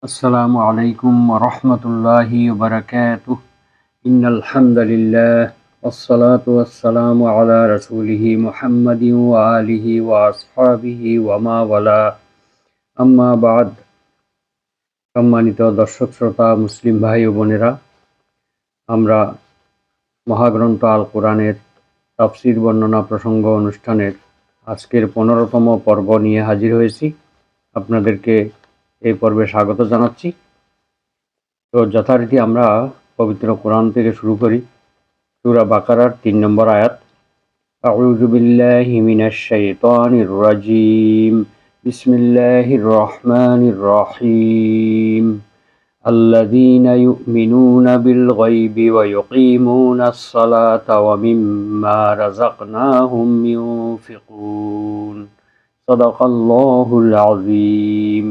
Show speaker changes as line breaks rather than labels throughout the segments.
আসসালামু আলাইকুম ওয়া রাহমাতুল্লাহি ওয়া বারাকাতুহু। ইন্নাল হামদালিল্লাহ ওয়াসসালাতু ওয়াসসালামু আলা রাসূলিহি মুহাম্মাদিন ওয়া আলিহি ওয়া আসহাবিহি ওয়া মা ওয়ালা। আম্মা বাদ। সম্মানিত দর্শক শ্রোতা মুসলিম ভাই ও বোনেরা, আমরা মহাগ্রন্থ আল কোরআনের তাফসীর বর্ণনা প্রসঙ্গ অনুষ্ঠানের আজকের 15তম পর্ব নিয়ে হাজির হয়েছি। আপনাদেরকে এই পর্বে স্বাগত জানাচ্ছি। তো যথারীতি আমরা পবিত্র কোরআন থেকে শুরু করি। সূরা বাকারার 3 নম্বর আয়াত। আউযু বিল্লাহি মিনাশ শাইতানির রাজীম। বিসমিল্লাহির রহমানির রহিম। আল্লাযীনা ইউমিনুনা বিল গায়বি ওয়া ইউকিমুনাস সালাতা ওয়া মিম্মা রাযাকনাহুম ইউনফিকুন। সাদাকাল্লাহুল আযীম।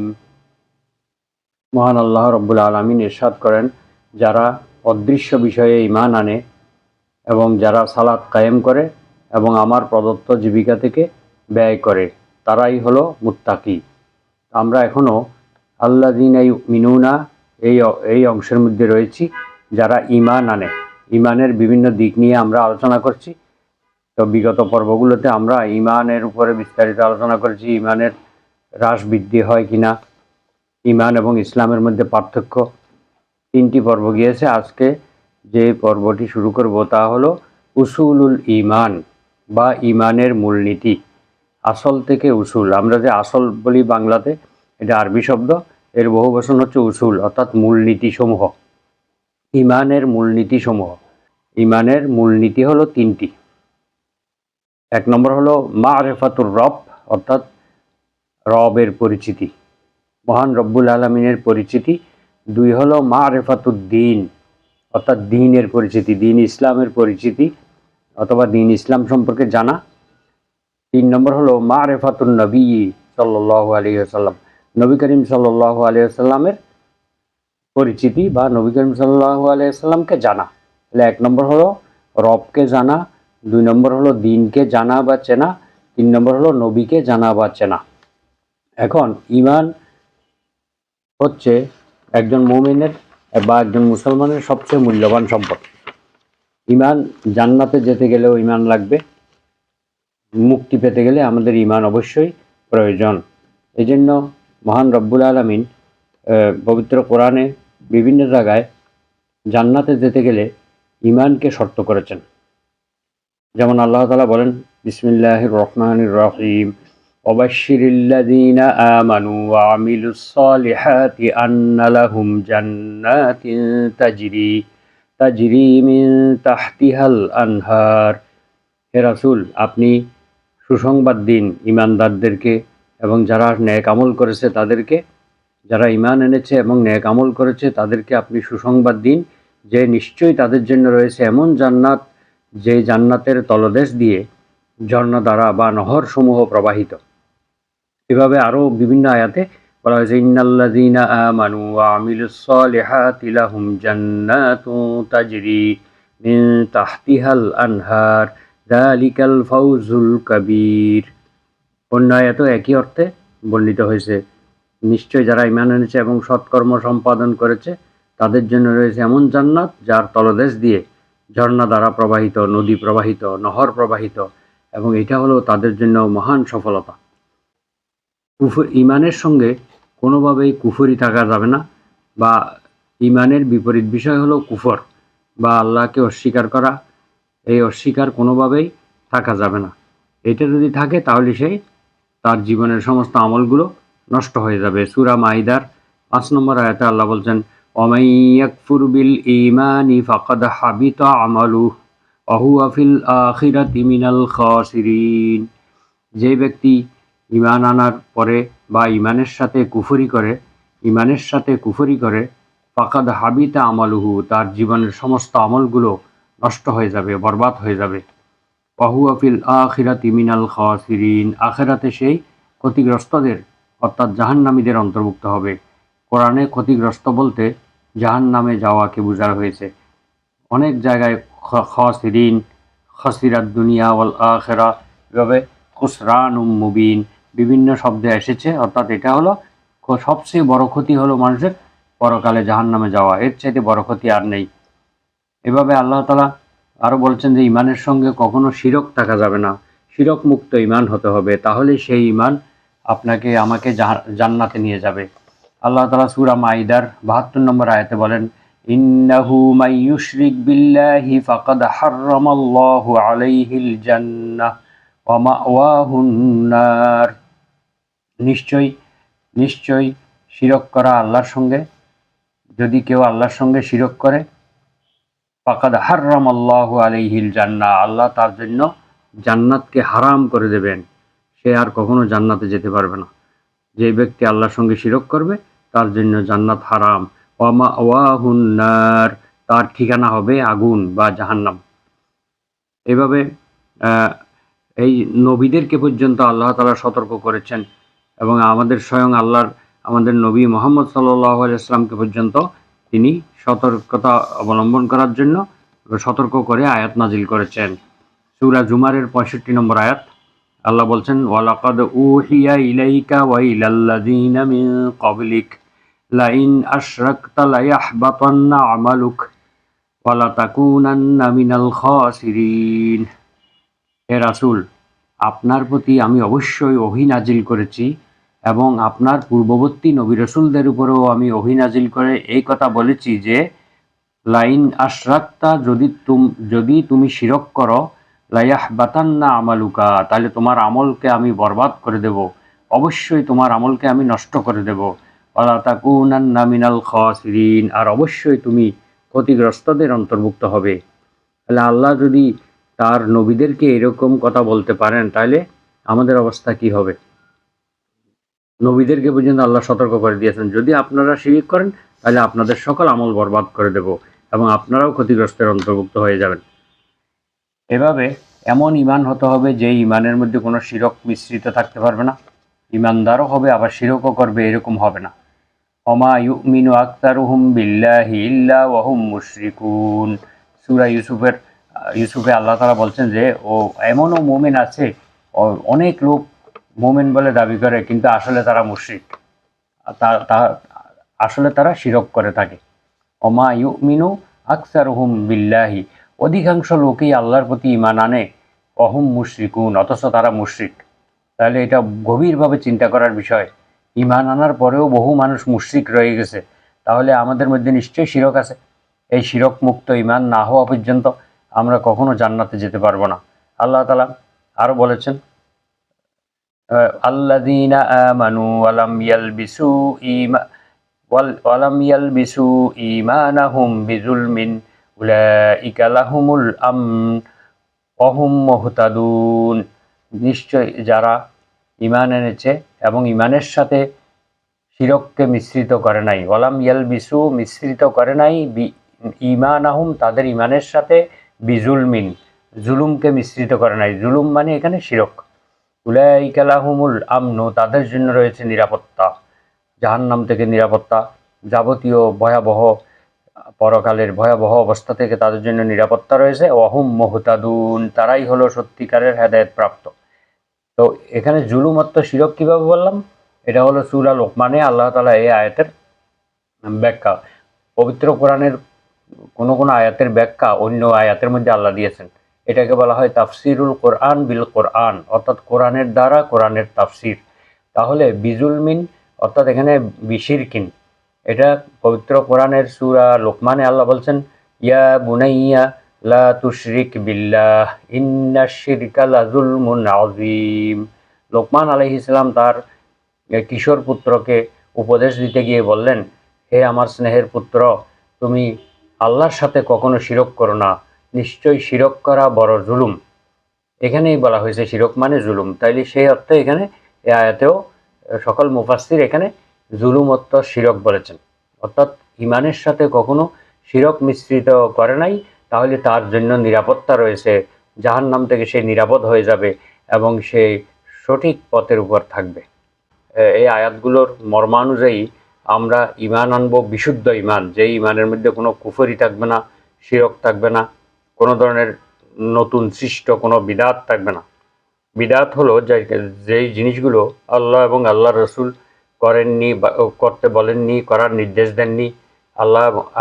মহান আল্লাহ রব্বুল আলামিন ইরশাদ করেন, যারা অদৃশ্য বিষয়ে ঈমান আনে এবং যারা সালাত কায়েম করে এবং আমার প্রদত্ত জীবিকা থেকে ব্যয় করে, তারাই হলো মুত্তাকি। আমরা এখনও আল্লাযীনা ইউমিনুনা এই অংশের মধ্যে রয়েছি, যারা ঈমান আনে। ঈমানের বিভিন্ন দিক নিয়ে আমরা আলোচনা করছি। তো বিগত পর্বগুলোতে আমরা ঈমানের উপরে বিস্তারিত আলোচনা করেছি। ঈমানের হ্রাস বৃদ্ধি হয় কিনা, ঈমান এবং ইসলামের মধ্যে পার্থক্য, 3টি পর্ব গিয়েছে। আজকে যে পর্বটি শুরু করব তা হলো উসুলুল ঈমান বা ঈমানের মূলনীতি। আসল থেকে উসুল। আমরা যে আসল বলি বাংলাতে, এটা আরবি শব্দ, এর বহু বচন হচ্ছে উসুল, অর্থাৎ মূলনীতিসমূহ। ঈমানের মূলনীতিসমূহ। ঈমানের মূলনীতি হলো 3টি। 1 নম্বর হলো মা'রিফাতুর রব, অর্থাৎ রবের পরিচিতি, মহান রব্বুল আলামিনের পরিচিতি। 2 হলো মা'রিফাতুদ দ্বীন, অর্থাৎ দ্বীনের পরিচিতি, দ্বীন ইসলামের পরিচিতি অথবা দ্বীন ইসলাম সম্পর্কে জানা। 3 নম্বর হলো মা'রিফাতুন নবী সাল্লাল্লাহু আলাইহি ওয়াসাল্লাম, নবী করিম সাল্লাল্লাহু আলাইহি ওয়াসাল্লামের পরিচিতি বা নবী করিম সাল্লাল্লাহু আলাইহি ওয়াসাল্লামকে জানা। তাহলে 1 নম্বর হলো রবকে জানা, 2 নম্বর হলো দ্বীনকে জানা বা চেনা, 3 নম্বর হলো নবীকে জানা বা চেনা। এখন ঈমান হচ্ছে একজন মুমিনের বা একজন মুসলমানের সবচেয়ে মূল্যবান সম্পদ। ঈমান, জান্নাতে যেতে গেলেও ঈমান লাগবে, মুক্তি পেতে গেলে আমাদের ঈমান অবশ্যই প্রয়োজন। এই জন্য মহান রব্বুল আলামিন পবিত্র কোরআনে বিভিন্ন জায়গায় জান্নাতে যেতে গেলে ঈমানকে শর্ত করেছেন। যেমন আল্লাহ তাআলা বলেন, বিসমিল্লাহির রহমানির রহিম, ওয়াবাশশিরিল্লাযীনা আমানু ওয়া আমিলুস সলিহাতি আন্না লাহুম জান্নাতিন তাজরি মিন তাহতিহাল আনহার। হে রাসূল, আপনি সুসংবাদ দিন ঈমানদারদেরকে এবং যারা নেক আমল করেছে তাদেরকে। যারা ঈমান এনেছে এবং নেক আমল করেছে তাদেরকে আপনি সুসংবাদ দিন যে নিশ্চয়ই তাদের জন্য রয়েছে এমন জান্নাত, যে জান্নাতের তলদেশ দিয়ে ঝর্ণাধারা বা নহরসমূহ প্রবাহিত। এভাবে আরও বিভিন্ন আয়াতে বলা হয়েছে, ইন্নাল্লাযীনা আমানু ওয়া আমিলুস সলিহাতি লাহুম জান্নাতুন তাজরি মিন তাহতিহাল আনহার যালিকাল ফাওজুল কাবীর। অন্য আয়াতেও একই অর্থে বর্ণিত হয়েছে, নিশ্চয় যারা ঈমান এনেছে এবং সৎকর্ম সম্পাদন করেছে তাদের জন্য রয়েছে এমন জান্নাত যার তলদেশ দিয়ে ঝর্ণা দ্বারা প্রবাহিত, নদী প্রবাহিত, নহর প্রবাহিত, এবং এটা হলো তাদের জন্য মহান সফলতা। ঈমানের সঙ্গে কোনোভাবেই কুফরি থাকা যাবে না, বা ঈমানের বিপরীত বিষয় হলো কুফর বা আল্লাহকে অস্বীকার করা। এই অস্বীকার কোনোভাবেই থাকা যাবে না। এটা যদি থাকে তাহলে সেই তার জীবনের সমস্ত আমলগুলো নষ্ট হয়ে যাবে। সূরা মাইদার 5 নম্বর আয়াতে আল্লাহ বলছেন, ওয়ামান ইয়াকফুর বিল ঈমানি ফাকাদ হাবিতা আমালুহু ওয়া হুয়া ফিল আখিরাতি মিনাল খাসিরিন। যে ব্যক্তি ঈমান আনার পরে বা ঈমানের সাথে কুফরি করে ফাকাদ হাবিতা আমালুহু, তার জীবনের সমস্ত আমলগুলো নষ্ট হয়ে যাবে, বরবাদ হয়ে যাবে। ওয়া হুয়া ফিল আখিরাতি মিনাল খাসিরিন, আখিরাতে সেই ক্ষতিগ্রস্তদের অর্থাৎ জাহান্নামীদের অন্তর্ভুক্ত হবে। কোরআনে ক্ষতিগ্রস্ত বলতে জাহান্নামে যাওয়াকে বোঝানো হয়েছে। অনেক জায়গায় খাসিরিন, খাসিরাত দুনিয়া ওয়াল আখিরা, এভাবে খুসরানুম মুবিন বিভিন্ন শব্দে এসেছে, অর্থাৎ এটা হলো সবচেয়ে বড় ক্ষতি হলো মানুষের পরকালে জাহান্নামে যাওয়া, এর চাইতে বড় ক্ষতি আর নেই। এভাবে আল্লাহ তাআলা আরো বলছেন যে ইমানের সঙ্গে কখনো শিরক থাকা যাবে না, শিরক মুক্ত ইমান হতে হবে, তাহলে সেই ইমান আপনাকে আমাকে জান্নাতে নিয়ে যাবে। আল্লাহ তাআলা সূরা মাইদার ৭২ নম্বর আয়াতে বলেন, ইন্নাহু মান ইউশরিক বিল্লাহি ফাকাদ হাররামাল্লাহু আলাইহিল জান্নাহ ওয়া মাওয়াহুন নার। নিশ্চয় নিশ্চয় শিরক করা আল্লাহর সঙ্গে, যদি কেউ আল্লাহর সঙ্গে শিরক করে, ফাকাদ হাররামাল্লাহু আলাইহিল জান্নাহ, আল্লাহ তার জন্য জান্নাতকে হারাম করে দেবেন, সে আর কখনো জান্নাতে যেতে পারবে না। যে ব্যক্তি আল্লাহর সঙ্গে শিরক করবে তার জন্য জান্নাত হারাম। ওয়া মাওয়াহুন নার, তার ঠিকানা হবে আগুন বা জাহান্নাম। এভাবে এই নবীদেরকে পর্যন্ত আল্লাহ তাআলা সতর্ক করেছেন, এবং আমাদের স্বয়ং আল্লাহর আমাদের নবী মুহাম্মদ সাল্লাল্লাহু আলাইহি ওয়াসাল্লামকে পর্যন্ত তিনি সতর্কতা অবলম্বন করার জন্য সতর্ক করে আয়াত নাজিল করেছেন। সূরা জুমারের ৬৫ নম্বর আয়াত, আল্লাহ বলছেন, ওয়ালাকাদ উহিয়া ইলাইকা ওয়া ইলাল্লাযীনা মিন ক্বাবলিক লাইন আশরাকতা লায়াহবাতান্না আমালুক ওয়া লাতাকুনান্না মিনাল খাসিরিন। হে রাসূল, আপনার প্রতি আমি অবশ্যই ওহী নাজিল করেছি, এবং আপনার পূর্ববর্তী নবী রাসূলদের উপরেও আমি ওহী নাজিল করে এই কথা বলেছি যে, লাইন আশরাকতা, যদি তুমি শিরক করো, লায়াহবাতান্না আমালুকা, তাহলে তোমার আমলকে আমি বরবাদ করে দেব, অবশ্যই তোমার আমলকে আমি নষ্ট করে দেব। ওয়ালা তাকুনান্না মিনাল খাসিরিন, আর অবশ্যই তুমি ক্ষতিগ্রস্তদের অন্তর্ভুক্ত হবে। তাহলে আল্লাহ যদি তার নবীদেরকে এরকম কথা বলতে পারেন, তাহলে আমাদের অবস্থা কি হবে? নবীদেরকে পর্যন্ত আল্লাহ সতর্ক করে দিয়েছেন, যদি আপনারা শিরক করেন তাহলে আপনাদের সকল আমল বরবাদ করে দেব এবং আপনারাও ক্ষতিগ্রস্তের অন্তর্ভুক্ত হয়ে যাবেন। এভাবে এমন ইমান হতে হবে যে ইমানের মধ্যে কোনো শিরক মিশ্রিত থাকতে পারবে না, ইমানদারও হবে আবার শিরকও করবে, এরকম হবে না। ওমা ইউমিনু আকতারুহুম বিল্লাহি ইল্লা ওয়া হুম মুশরিকুন। সূরা ইউসুফে আল্লাহ তাআলা বলছেন যে এমনও মুমিন আছে, অনেক লোক মুমিন বলে দাবি করে কিন্তু আসলে তারা মুশরিক, আসলে তারা শিরক করে থাকে। ওমা ইউমিনু আকসারুহুম বিল্লাহি, অধিকাংশ লোকই আল্লাহর প্রতি ঈমান আনে, অহুম মুশরিকুন, অথচ তারা মুশরিক। তাহলে এটা গভীরভাবে চিন্তা করার বিষয়। ঈমান আনার পরেও বহু মানুষ মুশরিক রয়ে গেছে, তাহলে আমাদের মধ্যে নিশ্চয়ই শিরক আছে। এই শিরক মুক্ত ঈমান না হওয়া পর্যন্ত আমরা কখনো জান্নাতে যেতে পারবো না। আল্লাহ তাআলা আরও বলেছেন, আল্লাযীনা আমানু ওয়ালাম ইয়ালবিসু ঈমানাহুম বিযুলমিন উলাইকা লাহুমুল আমন ওয়া হুম মুহতাদুন। নিশ্চয় যারা ঈমান এনেছে এবং ঈমানের সাথে শিরককে মিশ্রিত করে নাই, ওয়ালাম ইয়ালবিসু, মিশ্রিত করে নাই, ঈমানাহুম, তাদের ঈমানের সাথে, বিজুলমিন, জুলুমকে মিশ্রিত করে নাই, জুলুম মানে এখানে শিরক। উলাইকা লাহুমুল আমনু, তাদের জন্য রয়েছে নিরাপত্তা, জাহান্নাম থেকে নিরাপত্তা, যাবতীয় ভয়াবহ পরকালের ভয়াবহ অবস্থা থেকে তাদের জন্য নিরাপত্তা রয়েছে। ওয়াহুম মুহতাদুন, তারাই হলো সত্যিকারের হেদায়েত প্রাপ্ত। তো এখানে জুলুম অর্থ শিরক কিভাবে বললাম? এটা হলো সূরা লোকমানে আল্লাহ তাআলা এই আয়াতের ব্যাখ্যা। পবিত্র কোরআনের কোন কোন আয়াতের ব্যাখ্যা অন্য আয়াতের মধ্যে আল্লাহ দিয়েছেন। এটাকে বলা হয় তাফসিরুল কোরআন বিল কোরআন, অর্থাৎ কোরআনের দ্বারা কোরআনের তাফসির। তাহলে বিজুলমিন অর্থাৎ এখানে বিশিরকিন, এটা পবিত্র কোরআনের সূরা লোকমানে আল্লাহ বলছেন, ইয়া বুনাইয়া লা তুশরিক বিল্লাহ ইন্নাশ শিরকা লাযুলমুন আযীম। লোকমান আলাইহিস সালাম তার কিশোর পুত্রকে উপদেশ দিতে গিয়ে বললেন, হে আমার স্নেহের পুত্র, তুমি আল্লাহর সাথে কখনো শিরক করো না, নিশ্চয়ই শিরক করা বড় জুলুম। এখানেই বলা হয়েছে শিরক মানে জুলুম, তাইলে সেই অর্থে এখানে এ আয়াতেও সকল মুফাসসির এখানে জুলুম অর্থ শিরক বলেছেন, অর্থাৎ ঈমানের সাথে কখনো শিরক মিশ্রিত করে নাই, তাহলে তার জন্য নিরাপত্তা রয়েছে, জাহান্নাম থেকে সে নিরাপদ হয়ে যাবে এবং সে সঠিক পথের উপর থাকবে। এই আয়াতগুলোর মর্মানুযায়ী আমরা ঈমান আনবো বিশুদ্ধ ঈমান, যেই ঈমানের মধ্যে কোনো কুফরি থাকবে না, শিরক থাকবে না, কোনো ধরনের নতুন সৃষ্ট কোনো বিদআত থাকবে না। বিদআত হলো যেই জিনিসগুলো আল্লাহ এবং আল্লাহর রাসূল করেননি বা করতে বলেননি, করার নির্দেশ দেননি,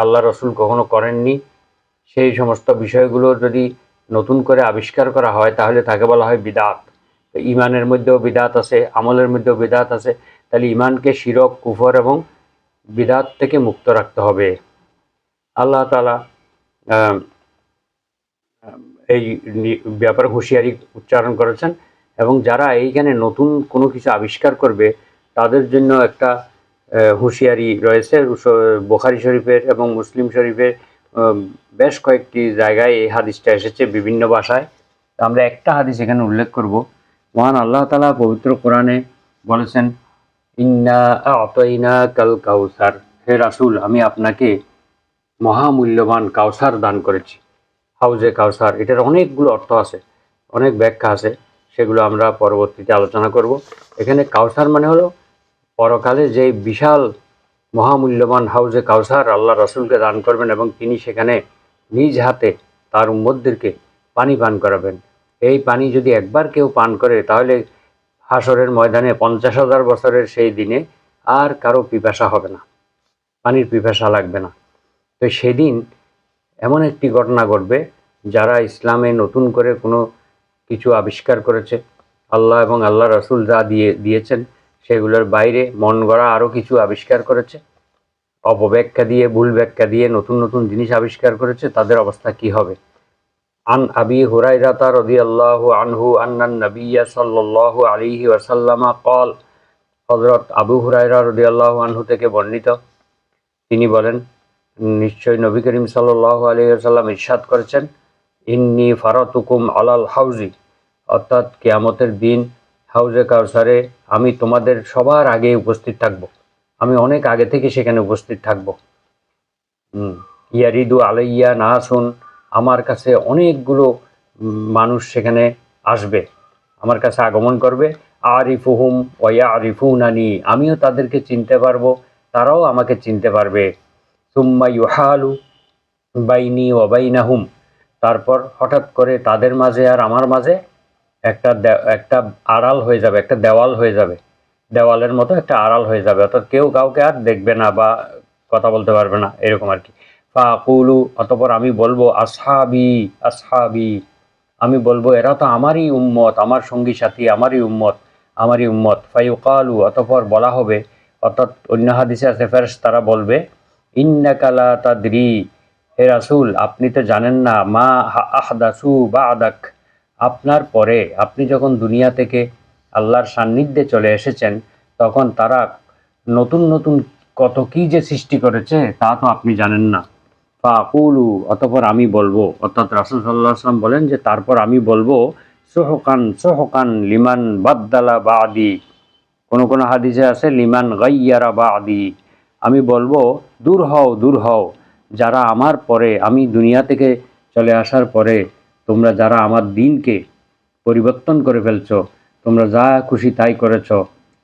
আল্লাহ রসুল কখনো করেননি, সেই সমস্ত বিষয়গুলো যদি নতুন করে আবিষ্কার করা হয় তাহলে তাকে বলা হয় বিদআত। ইমানের মধ্যেও বিদআত আছে, আমলের মধ্যেও বিদআত আছে। তাহলে ইমানকে শিরক, কুফর এবং বিদআত থেকে মুক্ত রাখতে হবে। আল্লাহ তাআলা এই ব্যাপারে হুঁশিয়ারি উচ্চারণ করেছেন, এবং যারা এইখানে নতুন কোনো কিছু আবিষ্কার করবে তাদের জন্য একটা হুঁশিয়ারি রয়েছে। বুখারী শরীফের এবং মুসলিম শরীফের বেশ কয়েকটি জায়গায় এই হাদিসটা এসেছে বিভিন্ন ভাষায়। আমরা একটা হাদিস এখানে উল্লেখ করব। মহান আল্লাহ তাআলা পবিত্র কোরআনে বলেছেন, ইন্না আ'তাইনাকাল কাউসার, হে রাসূল আমি আপনাকে মহামূল্যবান কাউসার দান করেছি। হাউজে কাউসার, এটার অনেকগুলো অর্থ আছে, অনেক ব্যাখ্যা আছে, সেগুলো আমরা পরবর্তীতে আলোচনা করব। এখানে কাউসার মানে হলো পরকালে যে বিশাল মহামূল্যবান হাউজে কাউসার আল্লাহ রসুলকে দান করবেন, এবং তিনি সেখানে নিজ হাতে তার উম্মতদেরকে পানি পান করাবেন। এই পানি যদি একবার কেউ পান করে তাহলে হাসরের ময়দানে 50,000 বছরের সেই দিনে আর কারো পিপাসা হবে না, পানির পিপাসা লাগবে না। তো সেদিন এমন একটি ঘটনা ঘটবে, যারা ইসলামে নতুন করে কোনো কিছু আবিষ্কার করেছে, আল্লাহ এবং আল্লাহ রসুল যা দিয়েছেন সেগুলোর বাইরে মন গড়া আরও কিছু আবিষ্কার করেছে, অপব্যাখ্যা দিয়ে, ভুল ব্যাখ্যা দিয়ে নতুন নতুন জিনিস আবিষ্কার করেছে, তাদের অবস্থা কি হবে। আন আবি হুরায়রাতা রাদিয়াল্লাহু আনহু আন্নান নবিয়্যা সাল্লাল্লাহু আলাইহি ওয়াসাল্লাম ক্বাল, হযরত আবু হুরায়রা রাদিয়াল্লাহু আনহু থেকে বর্ণিত, তিনি বলেন, নিশ্চয় নবী করিম সাল্লাল্লাহু আলাইহি ওয়াসাল্লাম ইরশাদ করেছেন, ইন্নী ফারাতুকুম আলাল হাউজি, অর্থাৎ কিয়ামতের দিন হাউজে কাউসারে আমি তোমাদের সবার আগে উপস্থিত থাকব, আমি অনেক আগে থেকে সেখানে উপস্থিত থাকব। ইয়ারিদু আলাইয়া নাসুন, আমার কাছে অনেকগুলো মানুষ সেখানে আসবে, আমার কাছে আগমন করবে। আরিফুহুম ওয়া ইয়ারিফুনানি, আমিও তাদেরকে চিনতে পারবো, তারাও আমাকে চিনতে পারবে। সুম্মা ইউহালু বাইনি ওয়া বাইনাহুম, তারপর হঠাৎ করে তাদের মাঝে আর আমার মাঝে একটা আড়াল হয়ে যাবে, একটা দেওয়াল হয়ে যাবে, দেওয়ালের মতো একটা আড়াল হয়ে যাবে, অর্থাৎ কেউ কাউকে আর দেখবে না বা কথা বলতে পারবে না, এরকম আর কি। ফাকুলু, অতঃপর আমি বলবো, আসহাবি আসহাবি, আমি বলবো এরা তো আমারই উম্মত, আমার সঙ্গী সাথী, আমারই উম্মত, আমারই উম্মত। ফায়ুকালু, অতঃপর বলা হবে, অর্থাৎ অন্য হাদিসে আছে ফেরেশতারা বলবে, ইন্নাকা লা তাদরি, হে রাসূল আপনি তো জানেন না, মা আহদাসু বা'দাক, আপনার পরে, আপনি যখন দুনিয়া থেকে আল্লাহর সান্নিধ্যে চলে এসেছেন তখন তারা নতুন নতুন কত কি যে সৃষ্টি করেছে তা তো আপনি জানেন না। ফাকুলু, অতঃপর আমি বলবো, অর্থাৎ রাসূল সাল্লাল্লাহু আলাইহি ওয়াসাল্লাম বলেন যে তারপর আমি বলবো, সুহকান সুহকান লিমান বাদদালা বাদি, কোন হাদিসে আছে লিমান গায়্যারা বাদি, আমি বলবো দূর হও দূর হও, যারা আমার পরে, আমি দুনিয়া থেকে চলে আসার পরে তোমরা যারা আমার দিনকে পরিবর্তন করে ফেলছো, তোমরা যা খুশি তাই করেছো,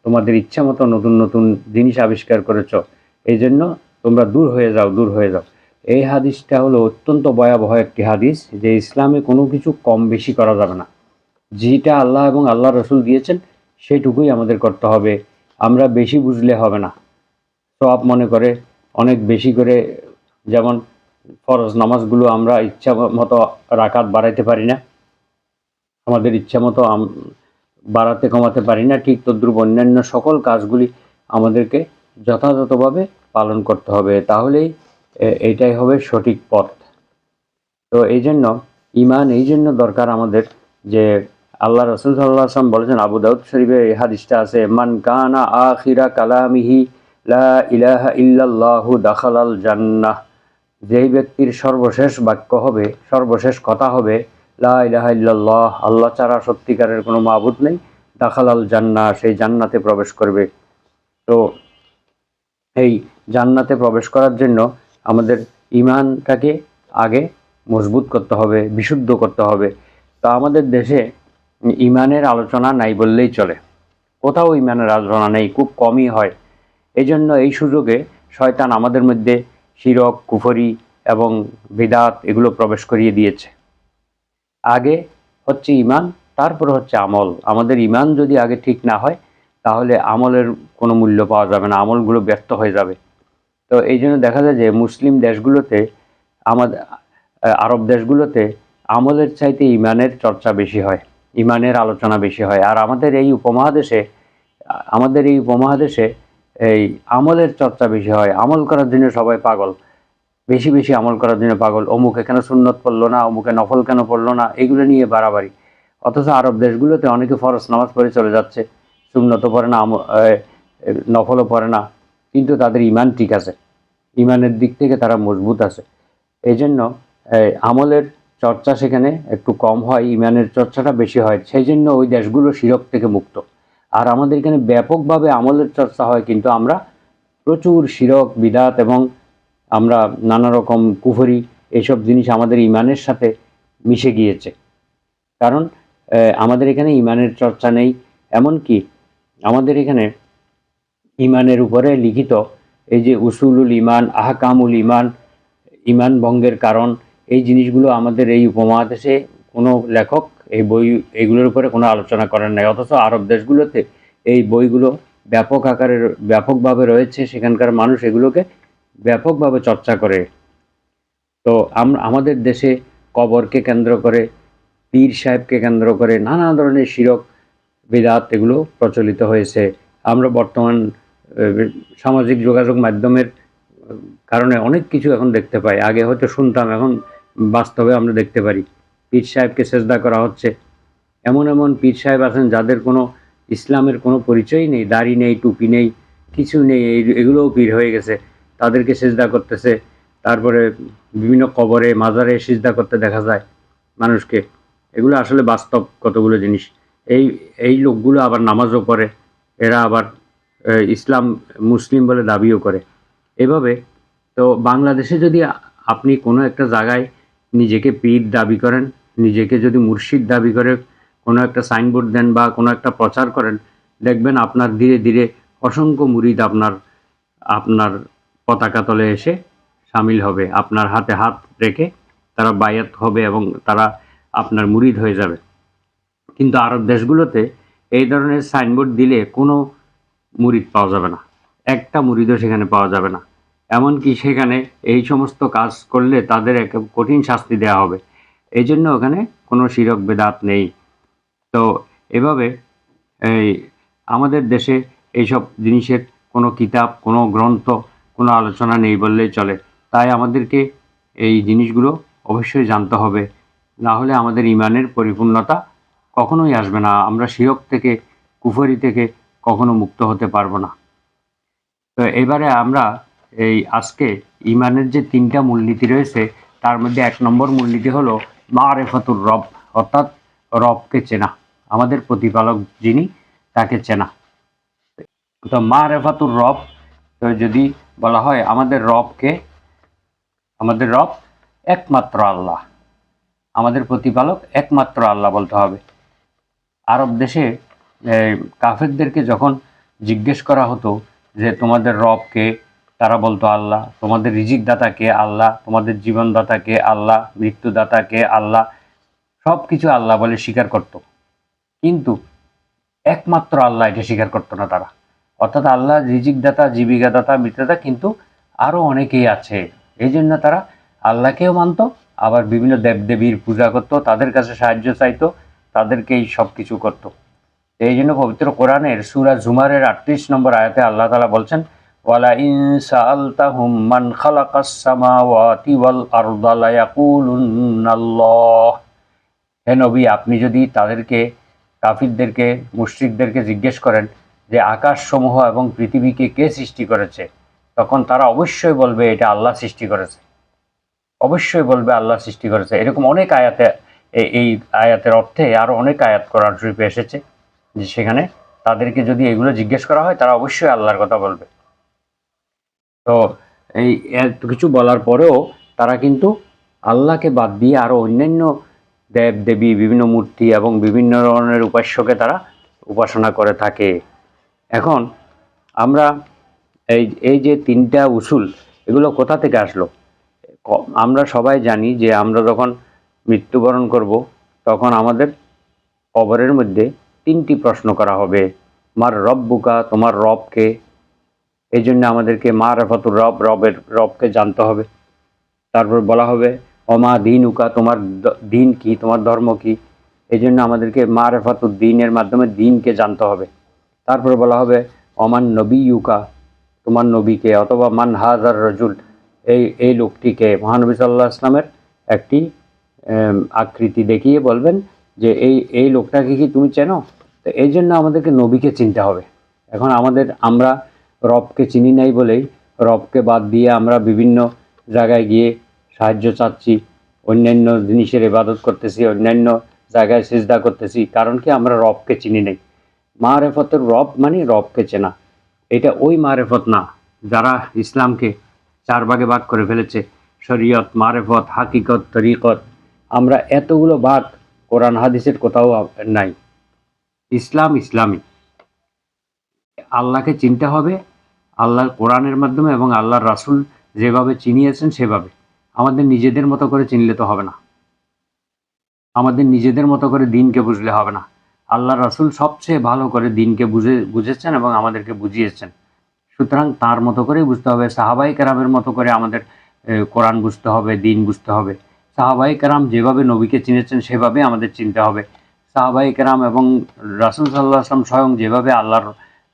তোমাদের ইচ্ছা মতো নতুন নতুন জিনিস আবিষ্কার করেছো, এই জন্য তোমরা দূর হয়ে যাও, দূর হয়ে যাও। এই হাদিসটা হলো অত্যন্ত ভয়াবহ একটি হাদিস, যে ইসলামে কোনো কিছু কম বেশি করা যাবে না, যেটা আল্লাহ এবং আল্লাহ রসুল দিয়েছেন সেটুকুই আমাদের করতে হবে। আমরা বেশি বুঝলে হবে না, সওয়াব মনে করে অনেক বেশি করে, যেমন ফরজ নামাজগুলো আমরা ইচ্ছা মতো রাকাত বাড়াইতে পারি না, আমাদের ইচ্ছা মতো বাড়াতে কমাতে পারি না, ঠিক তদ্রুপ অন্যান্য সকল কাজগুলি আমাদেরকে যথাযথভাবে পালন করতে হবে, তাহলেই এইটাই হবে সঠিক পথ। তো এই জন্য ইমান এই জন্য দরকার আমাদের, যে আল্লাহ রসুল সাল্লাল্লাহু আলাইহি ওয়াসাল্লাম বলেছেন, আবু দাউদ শরীফে এই হাদিসটা আছে, মান কানা আখিরা কালামিহি লা ইলাহা ইল্লাল্লাহু দাখালাল জান্নাহ, যেই ব্যক্তির সর্বশেষ বাক্য হবে, সর্বশেষ কথা হবে লা ইলাহা ইল্লাল্লাহ, আল্লাহ ছাড়া সত্যিকারের কোনো মাবুদ নেই, দাখালাল জান্নাহ, সেই জান্নাতে প্রবেশ করবে। তো এই জান্নাতে প্রবেশ করার জন্য আমাদের ইমানটাকে আগে মজবুত করতে হবে, বিশুদ্ধ করতে হবে। তো আমাদের দেশে ইমানের আলোচনা নাই বললেই চলে, কোথাও ইমানের আলোচনা নেই, খুব কমই হয়। এই জন্য এই সুযোগে শয়তান আমাদের মধ্যে শিরক, কুফরি এবং বিদআত এগুলো প্রবেশ করিয়ে দিয়েছে। আগে হচ্ছে ইমান, তারপর হচ্ছে আমল। আমাদের ইমান যদি আগে ঠিক না হয় তাহলে আমলের কোনো মূল্য পাওয়া যাবে না, আমলগুলো ব্যর্থ হয়ে যাবে। তো এই জন্য দেখা যায় যে মুসলিম দেশগুলোতে, আমাদের আরব দেশগুলোতে আমলের চাইতে ইমানের চর্চা বেশি হয়, ইমানের আলোচনা বেশি হয়। আর আমাদের এই উপমহাদেশে এই আমলের চর্চা বেশি হয়, আমল করার জন্য সবাই পাগল, বেশি বেশি আমল করার জন্য পাগল। অমুকে কেন সুন্নত পড়লো না, অমুকে নফল কেন পড়লো না, এগুলো নিয়ে বাড়াবাড়ি। অথচ আরব দেশগুলোতে অনেকে ফরজ নামাজ পড়ে চলে যাচ্ছে, সুন্নতও পড়ে না, নফলও পড়ে না, কিন্তু তাদের ইমান ঠিক আছে, ইমানের দিক থেকে তারা মজবুত আছে। এই জন্য আমলের চর্চা সেখানে একটু কম হয়, ইমানের চর্চাটা বেশি হয়, সেই জন্য ওই দেশগুলো শিরক থেকে মুক্ত। আর আমাদের এখানে ব্যাপকভাবে আমলের চর্চা হয়, কিন্তু আমরা প্রচুর শিরক বিদাত এবং আমরা নানা রকম কুফরি এইসব জিনিস আমাদের ইমানের সাথে মিশে গিয়েছে। কারণ আমাদের এখানে ইমানের চর্চা নেই। এমনকি আমাদের এখানে ইমানের উপরে লিখিত এই যে উসুলুল ইমান, আহকামুল ইমান, ইমান ভঙ্গের কারণ, এই জিনিসগুলো আমাদের এই উপমহাদেশে কোনো লেখক এই বই এগুলোর উপরে কোনো আলোচনা করেন নাই। অথচ আরব দেশগুলোতে এই বইগুলো ব্যাপকভাবে রয়েছে, সেখানকার মানুষ এগুলোকে ব্যাপকভাবে চর্চা করে। তো আমাদের দেশে কবরকে কেন্দ্র করে, পীর সাহেবকে কেন্দ্র করে নানা ধরনের শিরক বিদাত এগুলো প্রচলিত হয়েছে। আমরা বর্তমান সামাজিক যোগাযোগ মাধ্যমের কারণে অনেক কিছু এখন দেখতে পাই, আগে হয়তো শুনতাম, এখন বাস্তবে আমরা দেখতে পারি। পীর সাহেবকে সেজদা করা হচ্ছে, এমন এমন পীর সাহেব আছেন যাদের কোনো ইসলামের কোনো পরিচয়ই নেই, দাড়ি নেই, টুপি নেই, কিছু নেই, এগুলোও পীর হয়ে গেছে, তাদেরকে সেজদা করতেছে। তারপরে বিভিন্ন কবরে মাজারে সিজদা করতে দেখা যায় মানুষকে। এগুলো আসলে বাস্তব কতগুলো জিনিস। এই এই লোকগুলো আবার নামাজও পড়ে, এরা আবার ইসলাম মুসলিম বলে দাবিও করে। এভাবে তো বাংলাদেশে যদি আপনি কোনো একটা জায়গায় নিজেকে পীর দাবি করেন, নিজেকে যদি মুর্শিদ দাবি করে কোনো একটা সাইনবোর্ড দেন বা কোনো একটা প্রচার করেন, দেখবেন আপনার ধীরে ধীরে অসংখ্য মুরিদ আপনার পতাকা তলে এসে সামিল হবে, আপনার হাতে হাত রেখে তারা বায়াত হবে এবং তারা আপনার মুরিদ হয়ে যাবে। কিন্তু আরব দেশগুলোতে এই ধরনের সাইনবোর্ড দিলে কোনো মুরিদ পাওয়া যাবে না, একটা মুরিদও সেখানে পাওয়া যাবে না। এমনকি সেখানে এই সমস্ত কাজ করলে তাদের এক কঠিন শাস্তি দেওয়া হবে। এই জন্য ওখানে কোনো শিরক বেদাত নেই। তো এভাবে এই আমাদের দেশে এইসব জিনিসের কোনো কিতাব, কোনো গ্রন্থ, কোনো আলোচনা নেই বললেই চলে। তাই আমাদেরকে এই জিনিসগুলো অবশ্যই জানতে হবে, না হলে আমাদের ইমানের পরিপূর্ণতা কখনোই আসবে না, আমরা শিরক থেকে, কুফরি থেকে কখনো মুক্ত হতে পারবো না। তো এবারে আমরা আজকে ইমানের যে 3টা মূলনীতি রয়েছে, তার মধ্যে 1 নম্বর মূলনীতি হলো মারেফাতুর রব, অর্থাৎ রবকে চেনা, আমাদের প্রতিপালক যিনি তাকে চেনা। তো মারেফাতুর রব, তো যদি বলা হয় আমাদের রব একমাত্র আল্লাহ, আমাদের প্রতিপালক একমাত্র আল্লাহ বলতে হবে। আরব দেশে কাফেরদেরকে যখন জিজ্ঞেস করা হতো যে তোমাদের রব কে, তারা বলতো আল্লাহ। তোমাদের রিজিকদাতা কে? আল্লাহ। তোমাদের জীবনদাতা কে? আল্লাহ। মৃত্যুদাতা কে? আল্লাহ। সব কিছু আল্লাহ বলে স্বীকার করত, কিন্তু একমাত্র আল্লাহ এটা স্বীকার করতো না তারা। অর্থাৎ আল্লাহ রিজিকদাতা, জীবিকাদাতা, মৃত্যুদাতা, কিন্তু আরও অনেকেই আছে। এই জন্য তারা আল্লাহকেও মানত, আবার বিভিন্ন দেবদেবীর পূজা করত, তাদের কাছে সাহায্য চাইতো, তাদেরকেই সব কিছু করত। এই জন্য পবিত্র কোরআনের সূরা জুমারের 38 নম্বর আয়াতে আল্লাহ তাআলা বলছেন, ওয়ালা ইন সাআলতাহুম মান খালাকাস সামাওয়াতি ওয়াল আরদা লায়াকুলুন্নাল্লাহ। হে নবী, আপনি যদি তাদেরকে, কাফিরদেরকে, মুশরিকদেরকে জিজ্ঞেস করেন যে আকাশসমূহ এবং পৃথিবীকে কে সৃষ্টি করেছে, তখন তারা অবশ্যই বলবে এটা আল্লাহ সৃষ্টি করেছে, অবশ্যই বলবে আল্লাহ সৃষ্টি করেছে। এরকম অনেক আয়াতে, এই আয়াতের অর্থে আরও অনেক আয়াত কোরআন শরীফে এসেছে যে সেখানে তাদেরকে যদি এগুলো জিজ্ঞেস করা হয় তারা অবশ্যই আল্লাহর কথা বলবে। তো এই এত কিছু বলার পরেও তারা কিন্তু আল্লাহকে বাদ দিয়ে আরও অন্যান্য দেব দেবী, বিভিন্ন মূর্তি এবং বিভিন্ন ধরনের উপাস্যকে তারা উপাসনা করে থাকে। এখন আমরা এই যে 3টা উসুল, এগুলো কোথা থেকে আসলো? আমরা সবাই জানি যে আমরা যখন মৃত্যুবরণ করব তখন আমাদের কবরের মধ্যে 3টি প্রশ্ন করা হবে। মার রব্বুকা, তোমার রবকে। এই জন্য আমাদেরকে মারিফাতুর রব, রবকে জানতে হবে। তারপর বলা হবে অমা দিন উকা, তোমার দিন কি, তোমার ধর্ম কি। এই জন্য আমাদেরকে মারিফাতুদ দ্বীনের মাধ্যমে দিনকে জানতে হবে। তারপর বলা হবে অমান নবী ইউকা, তোমার নবীকে, অথবা মান হাজার রজুল, এই লোকটিকে। মহানবী সাল্লাল্লাহু আলাইহি ওয়াসাল্লামের একটি আকৃতি দেখিয়ে বলবেন যে এই লোকটাকে কি তুমি চেনো? তো এই জন্য আমাদেরকে নবীকে চিনতে হবে। এখন আমরা রবকে চিনি নাই বলেই রবকে বাদ দিয়ে আমরা বিভিন্ন জায়গায় গিয়ে সাহায্য চাচ্ছি, অন্যান্য জিনিসের ইবাদত করতেছি, অন্যান্য জায়গায় সিজদা করতেছি। কারণ কি? আমরা রবকে চিনি নাই। মারেফতের রব মানে রবকে চেনা। এটা ওই মারেফত না যারা ইসলামকে 4 ভাগে ভাগ করে ফেলেছে, শরীয়ত, মারেফত, হাকিকত, তরিকত। আমরা এতগুলো ভাগ কোরআন হাদিসের কোথাও নাই। ইসলাম ইসলামী। আল্লাহকে চিনতে হবে আল্লাহর কোরআনের মাধ্যমে এবং আল্লাহর রাসূল যেভাবে চিনিয়েছেন সেভাবে। আমাদের নিজেদের মতো করে চিনলে তো হবে না, আমাদের নিজেদের মতো করে দিনকে বুঝলে হবে না। আল্লাহর রাসূল সবচেয়ে ভালো করে দিনকে বুঝেছেন এবং আমাদেরকে বুঝিয়েছেন। সুতরাং তার মতো করেই বুঝতে হবে। সাহাবায়ে কেরামের মতো করে আমাদের কোরআন বুঝতে হবে, দিন বুঝতে হবে। সাহাবায়ে কেরাম যেভাবে নবীকে চিনেছেন সেভাবে আমাদের চিনতে হবে। সাহাবায়ে কেরাম এবং রাসূল সাল্লাল্লাহু আলাইহি ওয়াসাল্লাম স্বয়ং যেভাবে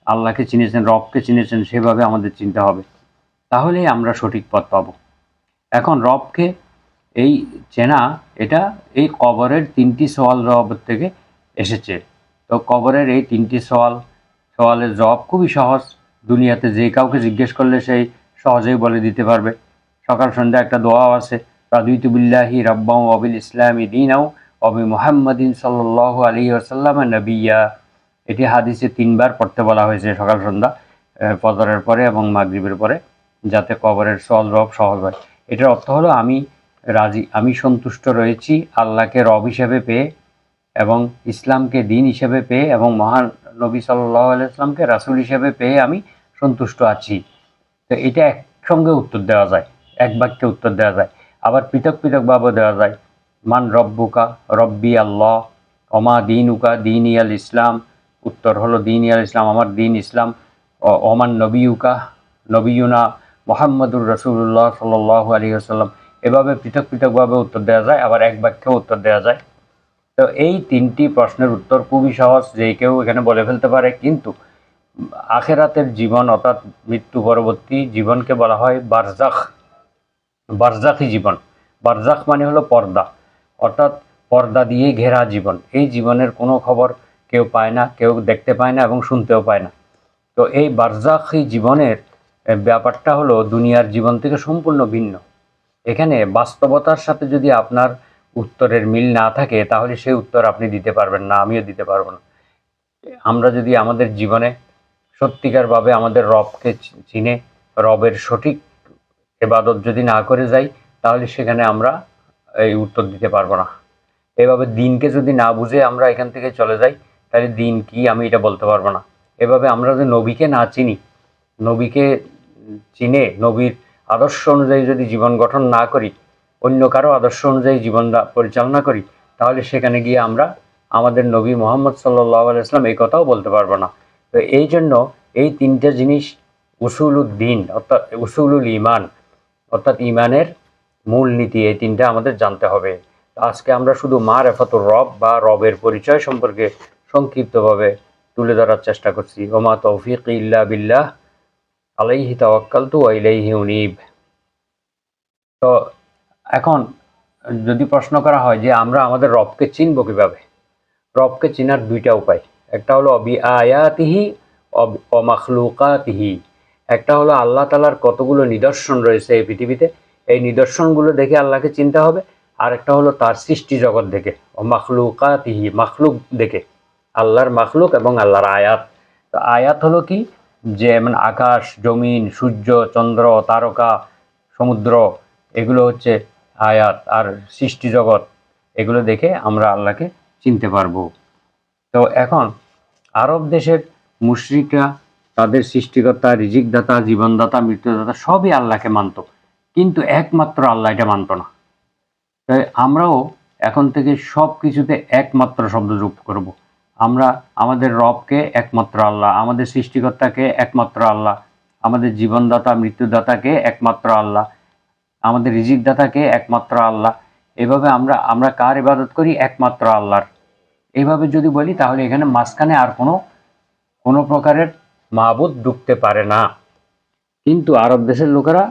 আল্লাহকে চিনেছেন, রবকে চিনেছেন, সেভাবে আমাদের চিনতে হবে। তাহলেই আমরা সঠিক পথ পাব। এখন রবকে এই চেনা, এটা এই কবরের 3টি সওয়াল জবাব থেকে এসেছে। তো কবরের এই 3টি সওয়ালের জবাব খুবই সহজ। দুনিয়াতে যে কাউকে জিজ্ঞেস করলে সেই সহজেই বলে দিতে পারবে। সকাল সন্ধ্যা একটা দোয়াও আছে, রাদিতু বিল্লাহি রাব্বাও ওয়া বিল ইসলামি দীনাও ওয়া বি মুহাম্মাদিন সাল্লাল্লাহু আলাইহি ওয়াসাল্লাম নবিয়্যা। এটি হাদিসে 3 বার পড়তে বলা হয়েছে সকাল সন্ধ্যা, ফজরের পরে এবং মাগরিবের পরে, যাতে কবরের সওয়াল জবাব সহজ হয়। এটার অর্থ হলো আমি রাজি, আমি সন্তুষ্ট রয়েছি আল্লাহকে রব হিসেবে পেয়ে এবং ইসলামকে দিন হিসেবে পেয়ে এবং মহান নবী সাল্লাল্লাহু আলাইহি ওয়াসাল্লামকে রাসূল হিসেবে পেয়ে আমি সন্তুষ্ট আছি। তো এটা একসঙ্গে উত্তর দেওয়া যায়, এক বাক্যে উত্তর দেওয়া যায়। আবার পৃথক পৃথকভাবে দেওয়া যায়। মান রব্বুকা, রব্বি আল্লাহ। অমা দীনুকা, দীনি আল ইসলাম। উত্তর হলো দীনি আল ইসলাম, আমার দিন ইসলাম। ওমান নবিউকা, নবিয়ুনা মুহাম্মাদুর রাসূলুল্লাহ সাল্লাল্লাহু আলাইহি ওয়াসাল্লাম। এভাবে পৃথক পৃথকভাবে উত্তর দেওয়া যায়, আবার এক বাক্যেও উত্তর দেওয়া যায়। তো এই 3টি প্রশ্নের উত্তর খুবই সহজ, যে কেউ এখানে বলে ফেলতে পারে। কিন্তু আখেরাতের জীবন অর্থাৎ মৃত্যু পরবর্তী জীবনকে বলা হয় বারজাখ, বারজাখী জীবন। বারজাখ মানে হলো পর্দা, অর্থাৎ পর্দা দিয়ে ঘেরা জীবন। এই জীবনের কোনো খবর কেউ পায় না, কেউ দেখতে পায় না এবং শুনতেও পায় না। তো এই বারজাখী জীবনের ব্যাপারটা হলো দুনিয়ার জীবন থেকে সম্পূর্ণ ভিন্ন। এখানে বাস্তবতার সাথে যদি আপনার উত্তরের মিল না থাকে, তাহলে সেই উত্তর আপনি দিতে পারবেন না, আমিও দিতে পারবো না। আমরা যদি আমাদের জীবনে সত্যিকারভাবে আমাদের রবকে চিনে রবের সঠিক ইবাদত যদি না করে যাই, তাহলে সেখানে আমরা এই উত্তর দিতে পারবো না। এভাবে দিনকে যদি না বুঝে আমরা এখান থেকে চলে যাই, তাহলে দিন কি আমি এটা বলতে পারবো না। এভাবে আমরা যদি নবীকে না চিনি, নবীকে চিনে নবীর আদর্শ অনুযায়ী যদি জীবন গঠন না করি, অন্য কারো আদর্শ অনুযায়ী জীবন পরিচালনা করি, তাহলে সেখানে গিয়ে আমরা আমাদের নবী মুহাম্মদ সাল্লাল্লাহু আলাইহি ওয়াসাল্লাম এই কথাও বলতে পারবো না। তো এই জন্য এই 3টে জিনিস, উসুলুদ্দিন অর্থাৎ উসুলুল ঈমান, অর্থাৎ ঈমানের মূলনীতি, এই 3টা আমাদের জানতে হবে। আজকে আমরা শুধু মারিফাতুর রব বা রবের পরিচয় সম্পর্কে সংক্ষিপ্তভাবে তুলে ধরার চেষ্টা করছি। ওমা তৌফিক ইল্লা বিল্লাহ, আলাইহি তাওয়াক্কালতু ওয়া ইলাইহি উনীব। তো এখন যদি প্রশ্ন করা হয় যে আমরা আমাদের রবকে চিনব কিভাবে, রবকে চিনার 2টা উপায়। একটা হলো বি আয়াতিহি ওয়া মাখলুকাতিহি। একটা হলো আল্লাহ তাআলার কতগুলো নিদর্শন রয়েছে এই পৃথিবীতে, এই নিদর্শনগুলো দেখে আল্লাহকে চিনতে হবে। আর একটা হলো তার সৃষ্টি জগৎ দেখে, ও মাখলুকাতিহি, মাখলুক দেখে, আল্লাহর মাখলুক এবং আল্লাহর আয়াত। তো আয়াত হলো কি? যেমন আকাশ, জমিন, সূর্য, চন্দ্র, তারকা, সমুদ্র, এগুলো হচ্ছে আয়াত। আর সৃষ্টি জগৎ, এগুলো দেখে আমরা আল্লাহকে চিনতে পারবো। তো এখন আরব দেশের মুশরিকরা তাদের সৃষ্টিকর্তা, রিজিকদাতা, জীবনদাতা, মৃত্যুদাতা সবই আল্লাহকে মানত, কিন্তু একমাত্র আল্লাহ এটা মানত না। তাই আমরাও এখন থেকে সব কিছুতে একমাত্র শব্দ যোগ করব। আমরা আমাদের রবকে একমাত্র আল্লাহ, আমাদের সৃষ্টিকর্তাকে একমাত্র আল্লাহ, আমাদের জীবনদাতা মৃত্যুদাতাকে একমাত্র আল্লাহ, আমাদের রিজিকদাতাকে একমাত্র আল্লাহ। এভাবে আমরা আমরা কার ইবাদত করি? একমাত্র আল্লাহর। এইভাবে যদি বলি তাহলে এখানে মাঝখানে আর কোনো প্রকারের মাবুদ ঢুকতে পারে না। কিন্তু আরব দেশের লোকেরা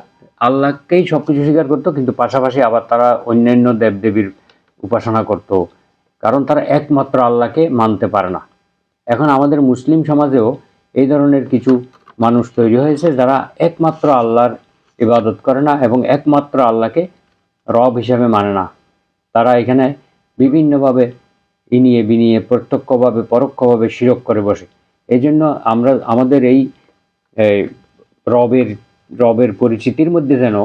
আল্লাহকেই সবকিছু স্বীকার করতো, কিন্তু পাশাপাশি আবার তারা অন্যান্য দেবদেবীর উপাসনা করত, কারণ তারা একমাত্র আল্লাহকে মানতে পারে না। এখন আমাদের মুসলিম সমাজেও এই ধরনের কিছু মানুষ তৈরি হয়েছে যারা একমাত্র আল্লাহর ইবাদত করে না এবং একমাত্র আল্লাহকে রব হিসেবে মানে না। তারা এখানে বিভিন্নভাবে ইনিয়ে বিনিয়ে প্রত্যক্ষভাবে পরোক্ষভাবে শিরক করে বসে। এই জন্য আমরা আমাদের এই রবের রবের পরিচিতির মধ্যে যেন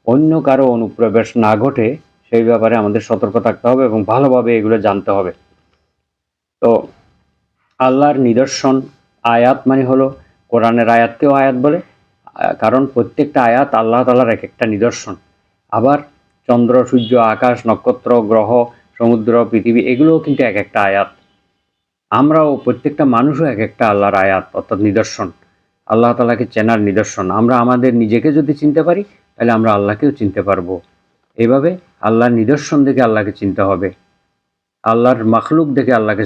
অন্য কারো অনুপ্রবেশ না ঘটে, সেই ব্যাপারে আমাদের সতর্ক থাকতে হবে এবং ভালোভাবে এগুলো জানতে হবে। তো আল্লাহর নিদর্শন আয়াত মানে হলো কোরআনের আয়াতকেও আয়াত বলে, কারণ প্রত্যেকটা আয়াত আল্লাহ তাআলার এক একটা নিদর্শন। আবার চন্দ্র, সূর্য, আকাশ, নক্ষত্র, গ্রহ, সমুদ্র, পৃথিবী এগুলোও কিন্তু এক একটা আয়াত। আমরাও প্রত্যেকটা মানুষও এক একটা আল্লাহর আয়াত অর্থাৎ নিদর্শন, আল্লাহ তাআলাকে চেনার নিদর্শন। আমরা আমাদের নিজেকে যদি চিনতে পারি তাহলে আমরা আল্লাহকেও চিনতে পারবো। এইভাবে আল্লাহর নিদর্শন দেখে আল্লাহকে চিনতে হবে, আল্লাহর মাখলুক দেখে আল্লাহকে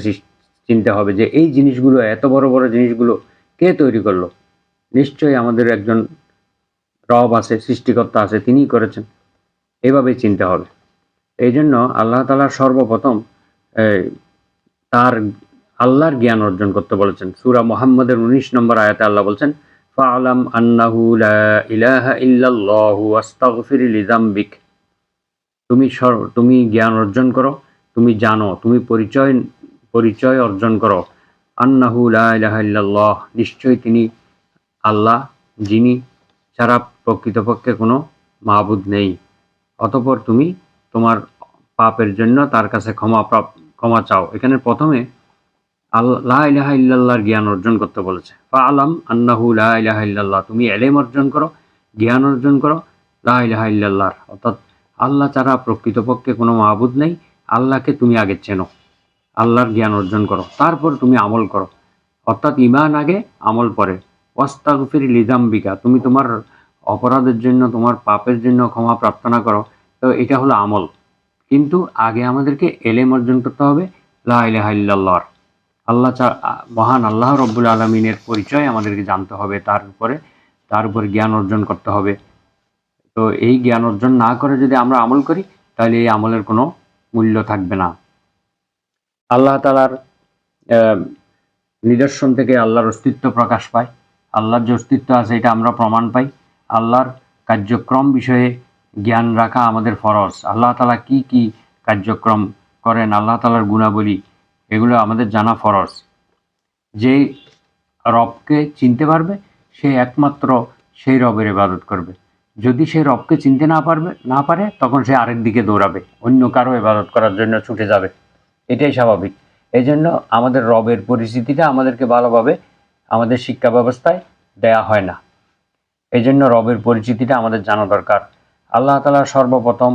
চিনতে হবে যে এই জিনিসগুলো, এত বড় বড় জিনিসগুলো কে তৈরি করলো? নিশ্চয়ই আমাদের একজন রব আছে, সৃষ্টিকর্তা আছে, তিনিই করেছেন। এভাবেই চিনতে হবে। এই জন্য আল্লাহ তাআলা সর্বপ্রথম তার আল্লাহর জ্ঞান অর্জন করতে বলেছেন। সূরা মুহাম্মদের 19 নম্বর আয়াতে আল্লাহ বলছেন, ফাআলাম আন্নাহু লা ইলাহা ইল্লাল্লাহু ওয়াস্তাগফির লিযামবিক। তুমি জ্ঞান অর্জন করো, তুমি জানো, তুমি পরিচয় অর্জন করো, আন্নাহু লা ইলাহা ইল্লাল্লাহ, নিশ্চয়ই তিনি আল্লাহ, যিনি ছাড়া প্রকৃতপক্ষে কোনো মাবুদ নেই। অতঃপর তুমি তোমার পাপের জন্য তার কাছে ক্ষমা চাও। এখানে প্রথমে লা ইলাহা ইল্লাল্লাহর জ্ঞান অর্জন করতে বলেছে। ফাআলাম আন্নাহু লা ইলাহা ইল্লাল্লাহ, তুমি ইলম অর্জন করো, জ্ঞান অর্জন করো লা ইলাহা ইল্লাল্লাহর, অর্থাৎ আল্লাহ ছাড়া প্রকৃতপক্ষে কোনো মাবুদ নেই। আল্লাহকে তুমি আগে চেনো, আল্লাহর জ্ঞান অর্জন করো, তারপর তুমি আমল করো, অর্থাৎ ঈমান আগে আমল পরে। ওয়াস্তাগফির লিযামবিকা, তুমি তোমার অপরাধের জন্য, তোমার পাপের জন্য ক্ষমা প্রার্থনা করো। তো এটা হলো আমল, কিন্তু আগে আমাদেরকে ইলম অর্জন করতে হবে লা ইলাহা ইল্লাল্লাহর। মহান আল্লাহ রব্বুল আলামিনের পরিচয় আমাদেরকে জানতে হবে, তার উপরে জ্ঞান অর্জন করতে হবে। তো এই জ্ঞান অর্জন না করে যদি আমরা আমল করি তাহলে এই আমলের কোনো মূল্য থাকবে না। আল্লাহ তাআলার নিদর্শন থেকে আল্লাহর অস্তিত্ব প্রকাশ পায়। আল্লাহর যে অস্তিত্ব আছে এটা আমরা প্রমাণ পাই। আল্লাহর কার্যক্রম বিষয়ে জ্ঞান রাখা আমাদের ফরজ। আল্লাহ তাআলা কি কি কার্যক্রম করেন, আল্লাহ তাআলার গুণাবলী, এগুলো আমাদের জানা ফরজ। যে রবকে চিনতে পারবে সে একমাত্র সেই রবের ইবাদত করবে। যদি সে রবকে চিনতে না পারে তখন সে আরেক দিকে দৌড়াবে, অন্য কারো ইবাদত করার জন্য ছুটে যাবে। এটাই স্বাভাবিক। এই জন্য আমাদের রবের পরিচিতিটা আমাদেরকে ভালোভাবে আমাদের শিক্ষা ব্যবস্থায় দেয়া হয় না। এই জন্য রবের পরিচিতিটা আমাদের জানা দরকার। আল্লাহ তাআলা সর্বপ্রথম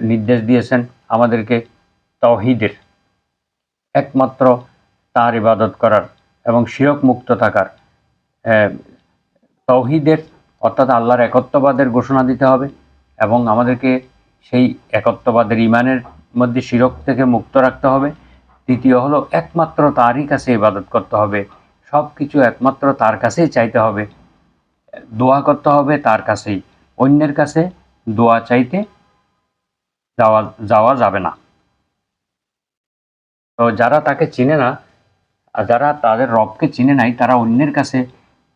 নির্দেশ দিয়েছেন আমাদেরকে তাওহীদের, একমাত্র তার ইবাদত করার এবং শিরক মুক্ত থাকার। তাওহীদের অর্থাৎ আল্লাহর একত্ববাদের ঘোষণা দিতে হবে এবং আমাদেরকে সেই একত্ববাদের ঈমানের মধ্যে শিরক থেকে মুক্ত রাখতে হবে। দ্বিতীয় হলো একমাত্র তারই কাছে ইবাদত করতে হবে, সব কিছু একমাত্র তার কাছেই চাইতে হবে, দোয়া করতে হবে তার কাছেই, অন্যের কাছে দোয়া চাইতে যাওয়া যাবে না। তো যারা তাকে চিনে না, যারা তাদের রবকে চিনে নাই, তারা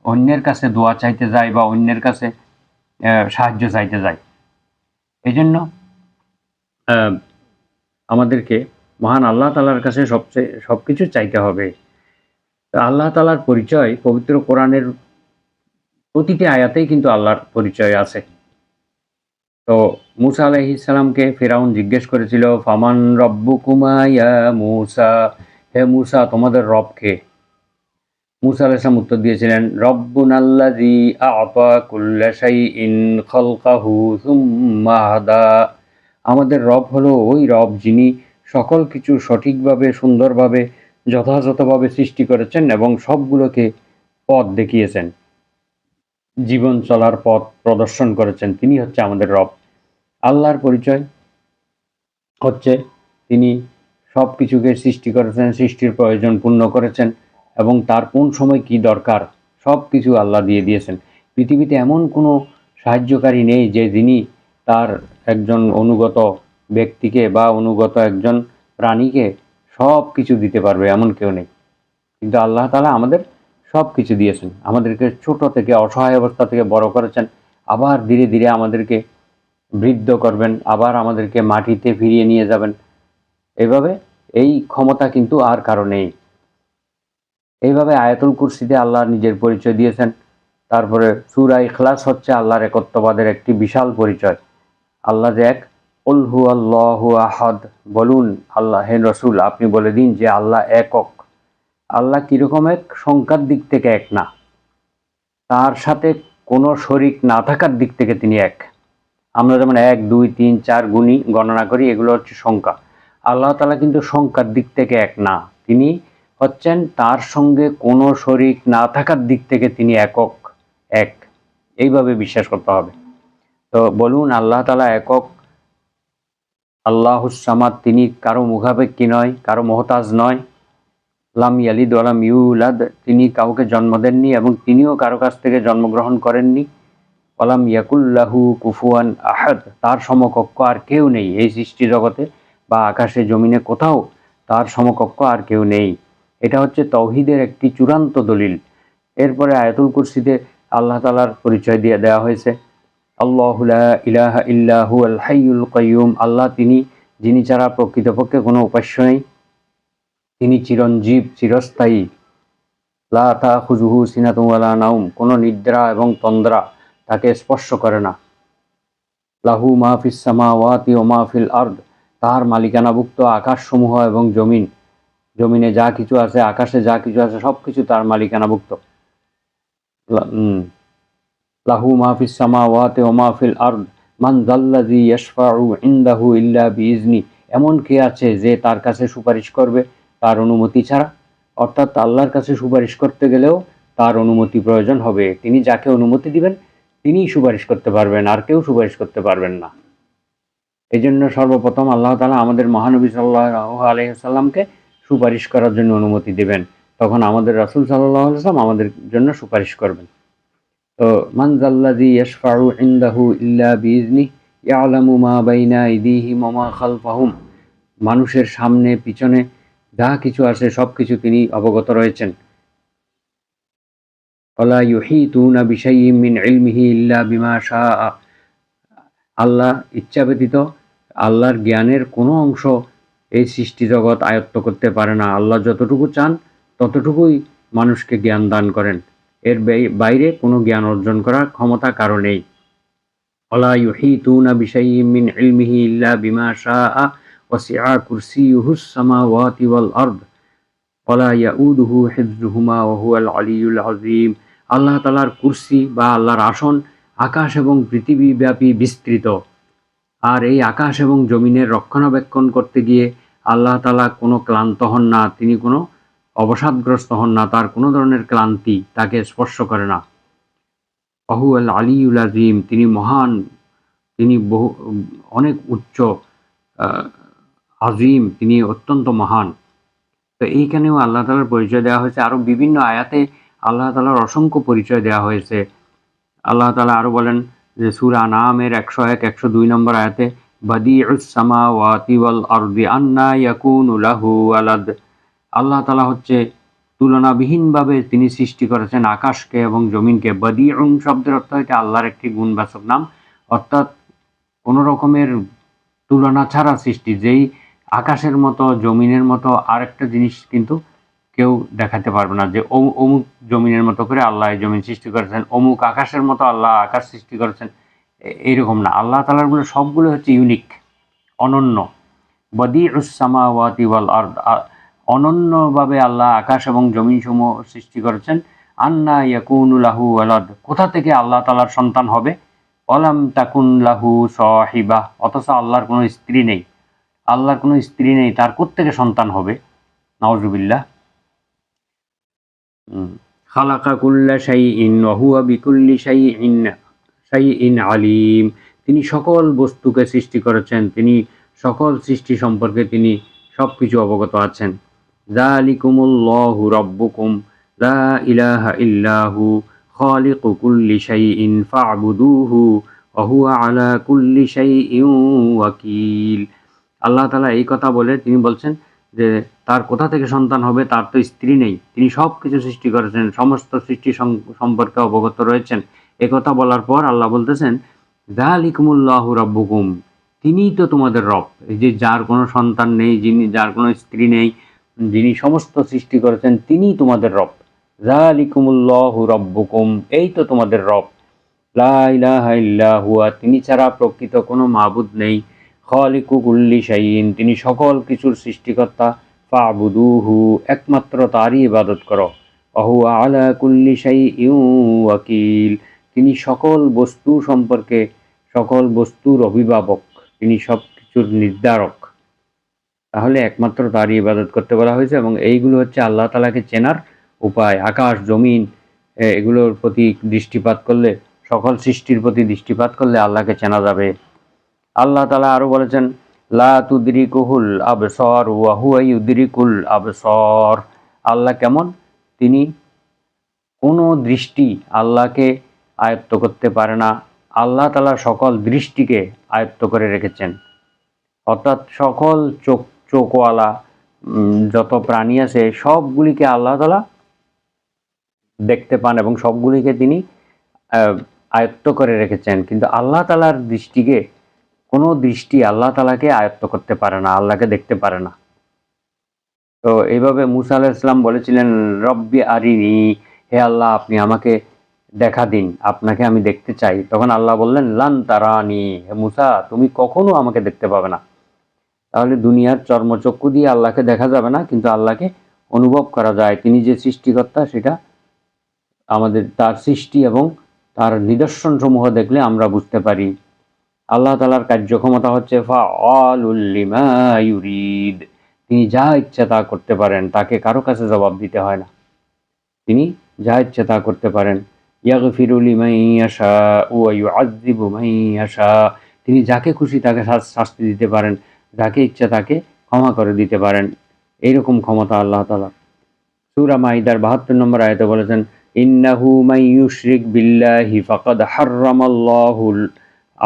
অন্যের কাছে দোয়া চাইতে যায় বা অন্যের কাছে সাহায্য চাইতে যায়। এই জন্য আমাদেরকে মহান আল্লাহ তাআলার কাছে সবকিছু চাইতে হবে। আল্লাহ তাআলার পরিচয় পবিত্র কোরআনের প্রতিটি আয়াতেই কিন্তু আল্লাহর পরিচয় আছে। তো মূসা আলাইহিস সালামকে ফিরআউন জিজ্ঞেস করেছিল, ফামান রব্বুকুমা ইয়া মূসা, হে মূসা তোমাদের রব কে? মূসা আলাইহিস সালাম উত্তর দিয়েছিলেন, রব্বুনাল্লাযী আ'তা কুল্লা শাইইন খালকাহু সুম্মা হাদা, আমাদের রব হলো ওই রব যিনি সকল কিছু সঠিকভাবে সুন্দরভাবে যথাযথভাবে সৃষ্টি করেছেন এবং সবগুলোকে পথ দেখিয়েছেন, জীবন চলার পথ প্রদর্শন করেছেন। তিনি হচ্ছে আমাদের রব। আল্লাহর পরিচয় হচ্ছে তিনি সব কিছুকে সৃষ্টি করেছেন, সৃষ্টির প্রয়োজন পূর্ণ করেছেন এবং তার কোন সময় কি দরকার সব কিছু আল্লাহ দিয়ে দিয়েছেন। পৃথিবীতে এমন কোনো সাহায্যকারী নেই যে যিনি তার একজন অনুগত ব্যক্তিকে বা অনুগত একজন প্রাণীকে সব কিছু দিতে পারবে, এমন কেউ নেই। কিন্তু আল্লাহ তাআলা আমাদের সব কিছু দিয়েছেন, আমাদেরকে ছোট থেকে অসহায় অবস্থা থেকে বড় করেছেন, আবার ধীরে ধীরে আমাদেরকে বৃদ্ধ করবেন, আবার আমাদেরকে মাটিতে ফিরিয়ে নিয়ে যাবেন। এইভাবে এই ক্ষমতা কিন্তু আর কারো নেই। এইভাবে আয়াতুল কুরসিতে আল্লাহ নিজের পরিচয় দিয়েছেন। তারপরে সূরা ইখলাস হচ্ছে আল্লাহর একত্ববাদের একটি বিশাল পরিচয়। আল্লাহ যে এক, কুল হুয়াল্লাহু আহাদ, বলুন আল্লাহ, হে রাসূল আপনি বলে দিন যে আল্লাহ একক। আল্লাহ কিরকম এক? সংখ্যার দিক থেকে এক না, তার সাথে কোনো শরিক না থাকার দিক থেকে তিনি এক। আমরা যেমন 1 2 3 4 গুণি গণনা করি, এগুলো হচ্ছে সংখ্যা। আল্লাহ তাআলা কিন্তু সংখ্যার দিক থেকে এক না, তিনি হচ্ছেন তার সঙ্গে কোনো শরিক না থাকার দিক থেকে তিনি একক, এক। এইভাবে বিশ্বাস করতে হবে। তো বলুন আল্লাহ তাআলা একক, আল্লাহুস সামাদ, তিনি কারো মুখাপেক্ষী নয়, কারো মহতাজ নয়। লাম ইয়ালিদ ওয়া লাম ইউলাদ, তিনি কাউকে জন্ম দেননি এবং তিনিও কারো কাছ থেকে জন্মগ্রহণ করেননি। ওয়ালাম ইয়াকুল্লাহু কুফুয়ান আহাদ, তার সমকক্ষ আর কেউ নেই এই সৃষ্টি জগতে বা আকাশে জমিনে কোথাও তার সমকক্ষ আর কেউ নেই। এটা হচ্ছে তাওহীদের একটি চূড়ান্ত দলিল। এরপরে আয়াতুল কুরসিতে আল্লাহ তাআলার পরিচয় দিয়ে দেওয়া হয়েছে, আল্লাহু লা ইলাহা ইল্লা হুয়াল হাইয়ুল কাইয়ুম, আল্লাহ তিনি যিনি ছাড়া প্রকৃতপক্ষে কোনো উপাস্য নেই, তিনি চিরঞ্জীব, চিরস্থায়ী। লা তাখুযুহু সিনাতুন ওয়ালা নাওম, কোনো নিদ্রা এবং তন্দ্রা তাকে স্পর্শ করে না। লাহু মা ফিস সামাওয়াতি ওয়া মা ফিল আরদ, তার মালিকানাভুক্ত আকাশসমূহ এবং জমিন, জমিনে যা কিছু আছে, আকাশে যা কিছু আছে সব কিছু তার মালিকানাভুক্ত। লাহু মা ফিস সামাওয়াতি ওয়া মা ফিল আরদ মান যাল্লাযী ইয়াশফাউ ইনদাহু ইল্লা বিইজনি, এমন কে আছে যে তার কাছে সুপারিশ করবে তার অনুমতি ছাড়া? অর্থাৎ আল্লাহর কাছে সুপারিশ করতে গেলেও তার অনুমতি প্রয়োজন হবে। তিনি যাকে অনুমতি দিবেন তিনিই সুপারিশ করতে পারবেন, আর কেউ সুপারিশ করতে পারবেন না। এই জন্য সর্বপ্রথম আল্লাহ তাআলা আমাদের মহানবী সাল্লাল্লাহু আলাইহি ওয়াসাল্লামকে সুপারিশ করার জন্য অনুমতি দেবেন, তখন আমাদের রাসূল সাল্লাল্লাহু আলাইহি ওয়াসাল্লাম আমাদের জন্য সুপারিশ করবেন। তো মান যাল্লাযী ইয়াশফাউ ইনদাহু ইল্লা বিইজনিহি ইয়ালামু মা বাইনা আইদিহিম ওয়া মা খালফাহুম, মানুষের সামনে পিছনে যা কিছু আছে সব কিছু তিনি অবগত রয়েছেন। ওয়ালা ইউহিতুনা বিশাইইম মিন ইলমিহি ইল্লা বিমা শাআ, আল্লাহ ইচ্ছা ব্যতীত আল্লাহর জ্ঞানের কোনো অংশ এই সৃষ্টি জগৎ আয়ত্ত করতে পারে না। আল্লাহ যতটুকু চান ততটুকুই মানুষকে জ্ঞান দান করেন, এর বাইরে কোনো জ্ঞান অর্জন করার ক্ষমতা কারো নেই। ওয়ালা ইউহিতুনা বিশাইইম মিন ইলমিহি ইল্লা বিমা শাআ ওয়াসিআ কুরসিয়ুহুস সামাওয়াতি ওয়াল আরদ ওয়ালা ইয়াউদুহু হিফযুহুমা ওয়া হুয়াল আলিয়্যুল আযীম, আল্লাহ তাআলার কুরসি বা আল্লাহর আসন আকাশ এবং পৃথিবী ব্যাপী বিস্তৃত। আর এই আকাশ এবং জমিনের রক্ষণাবেক্ষণ করতে গিয়ে আল্লাহ তাআলা কোনো ক্লান্ত হন না, তিনি কোনো অবসাদগ্রস্ত হন না, তার কোনো ধরনের ক্লান্তি তাকে স্পর্শ করে না। ওয়া হুয়াল আলিয়্যুল আযীম, তিনি মহান, তিনি অনেক উচ্চ, আজিম, তিনি অত্যন্ত মহান। তো এইখানেও আল্লাহ তাআলার পরিচয় দেওয়া হয়েছে। আরও বিভিন্ন আয়াতে আল্লাহ তাআলার অসংখ্য পরিচয় দেওয়া হয়েছে। আল্লাহ তাআলা আরও বলেন যে সূরা আনআমের 101 102 নম্বর আয়াতে, বাদিউস সামাওয়াতি ওয়াল আরদি আন্না ইয়াকুনু লাহু ওয়ালাদ, আল্লাহ তাআলা হচ্ছে তুলনাবিহীনভাবে তিনি সৃষ্টি করেছেন আকাশকে এবং জমিনকে। বাদিউন শব্দের অর্থ হচ্ছে আল্লাহর একটি গুণবাচক নাম, অর্থাৎ কোনো রকমের তুলনা ছাড়া সৃষ্টি। যেই আকাশের মতো জমিনের মতো আরেকটা জিনিস কিন্তু কেউ দেখাতে পারবে না যে অমুক জমিনের মতো করে আল্লাহ এই জমিন সৃষ্টি করেছেন, অমুক আকাশের মতো আল্লাহ আকাশ সৃষ্টি করেছেন, এইরকম না। আল্লাহ তাআলার গুলো সবগুলো হচ্ছে ইউনিক, অনন্য। বাদিউস সামাওয়াতি ওয়াল আরদ, অনন্যভাবে আল্লাহ আকাশ এবং জমিন সমূহ সৃষ্টি করেছেন। আন্না ইয়াকুনু লাহু ওয়ালাদ, কোথা থেকে আল্লাহ তাআলার সন্তান হবে? ওয়ালাম তাকুন লাহু সাহিবা, অথচ আল্লাহর কোনো স্ত্রী নেই। আল্লাহর কোনো স্ত্রী নেই, তার কোত্থেকে সন্তান হবে? নাউজুবিল্লাহ। খালাকা কুল্লা শাইইন ওয়া হুয়া বিকুল্লি শাইইন আলিম। তিনি সকল বস্তুকে সৃষ্টি করেছেন, তিনি সকল সৃষ্টি সম্পর্কে তিনি সবকিছু অবগত আছেন। যালিকুমুল্লাহু রাব্বুকুম লা ইলাহা ইল্লাহু খালিকু কুল্লি শাইইন ফা'বুদুহু ওয়া হুয়া আলা কুল্লি শাইইন ওয়াকিল। আল্লাহ তাআলা এই কথা বলে তিনি বলছেন যে তার কোথা থেকে সন্তান হবে, তার তো স্ত্রী নেই, তিনি সব কিছু সৃষ্টি করেছেন, সমস্ত সৃষ্টি সম্পর্কে অবগত রয়েছেন। একথা বলার পর আল্লাহ বলতেছেন যালিকুমুল্লাহু রাব্বুকুম, তিনিই তো তোমাদের রব। এই যে যার কোনো সন্তান নেই, যার কোনো স্ত্রী নেই, যিনি সমস্ত সৃষ্টি করেছেন, তিনিই তোমাদের রব। যালিকুমুল্লাহু রাব্বুকুম, এই তো তোমাদের রব। লা ইলাহা ইল্লা হুয়া, তিনি ছাড়া প্রকৃত কোনো মাবুদ নেই। খালিকু কুল্লি শাইইন, তিনি সকল কিছুর সৃষ্টিকর্তা। ফা'বুদুহু, একমাত্র তারই ইবাদত করো। ওয়া হুয়া আলা কুল্লি শাইইন ওয়াকিল, তিনি সকল বস্তু সম্পর্কে, সকল বস্তুর অভিভাবক, তিনি সব কিছুর নির্ধারক। তাহলে একমাত্র তারই ইবাদত করতে বলা হয়েছে এবং এইগুলো হচ্ছে আল্লাহ তাআলাকে চেনার উপায়। আকাশ জমিন এগুলোর প্রতি দৃষ্টিপাত করলে, সকল সৃষ্টির প্রতি দৃষ্টিপাত করলে আল্লাহকে চেনা যাবে। আল্লাহ তাআলা আরো বলেছেন লা তুদরিকুহুল আবসার ওয়া হুয়া ইউদরিকুল আবসার। আল্লাহ কেমন? তিনি কোনো দৃষ্টি আল্লাহকে আয়ত্ত করতে পারে না। আল্লাহ তাআলা সকল দৃষ্টিকে আয়ত্ত করে রেখেছেন। অর্থাৎ সকল চোখওয়ালা যত প্রাণী আছে সবগুলিকে আল্লাহ তাআলা দেখতে পান এবং সবগুলিকে তিনি আয়ত্ত করে রেখেছেন। কিন্তু আল্লাহ তাআলার দৃষ্টিকে, কোনো দৃষ্টি আল্লাহ তাআলাকে আয়ত্ত করতে পারে না, আল্লাহকে দেখতে পারে না। তো এইভাবে মুসা আলাইহিস সালাম বলেছিলেন রব্বি আরিনি, হে আল্লাহ আপনি আমাকে দেখা দিন, আপনাকে আমি দেখতে চাই। তখন আল্লাহ বললেন লান তারানি, হে মুসা তুমি কখনো আমাকে দেখতে পাবে না। তাহলে দুনিয়ার চর্মচক্ষু দিয়ে আল্লাহকে দেখা যাবে না, কিন্তু আল্লাহকে অনুভব করা যায়। তিনি যে সৃষ্টিকর্তা সেটা আমাদের তার সৃষ্টি এবং তার নিদর্শন সমূহ দেখলে আমরা বুঝতে পারি। আল্লাহ তাআলার কার্যক্ষমতা হচ্ছে ফাআলুল লিমা ইউরিদ, তিনি যা ইচ্ছা তা করতে পারেন, তাকে কারো কাছে জবাব দিতে হয় না, তিনি যা ইচ্ছা তা করতে পারেন। ইয়াগফিরু লিমান ইয়াশা ওয়া ইউআযযিবু মান ইয়াশা, তিনি যাকে খুশি তাকে শাস্তি দিতে পারেন, যাকে ইচ্ছা তাকে ক্ষমা করে দিতে পারেন। এইরকম ক্ষমতা আল্লাহ তাআলা। সূরা মাইদার ৭২ নম্বর আয়াতে বলেছেন ইন্নাহু মান ইউশরিক বিল্লাহি ফাকাদ হাররামাল্লাহু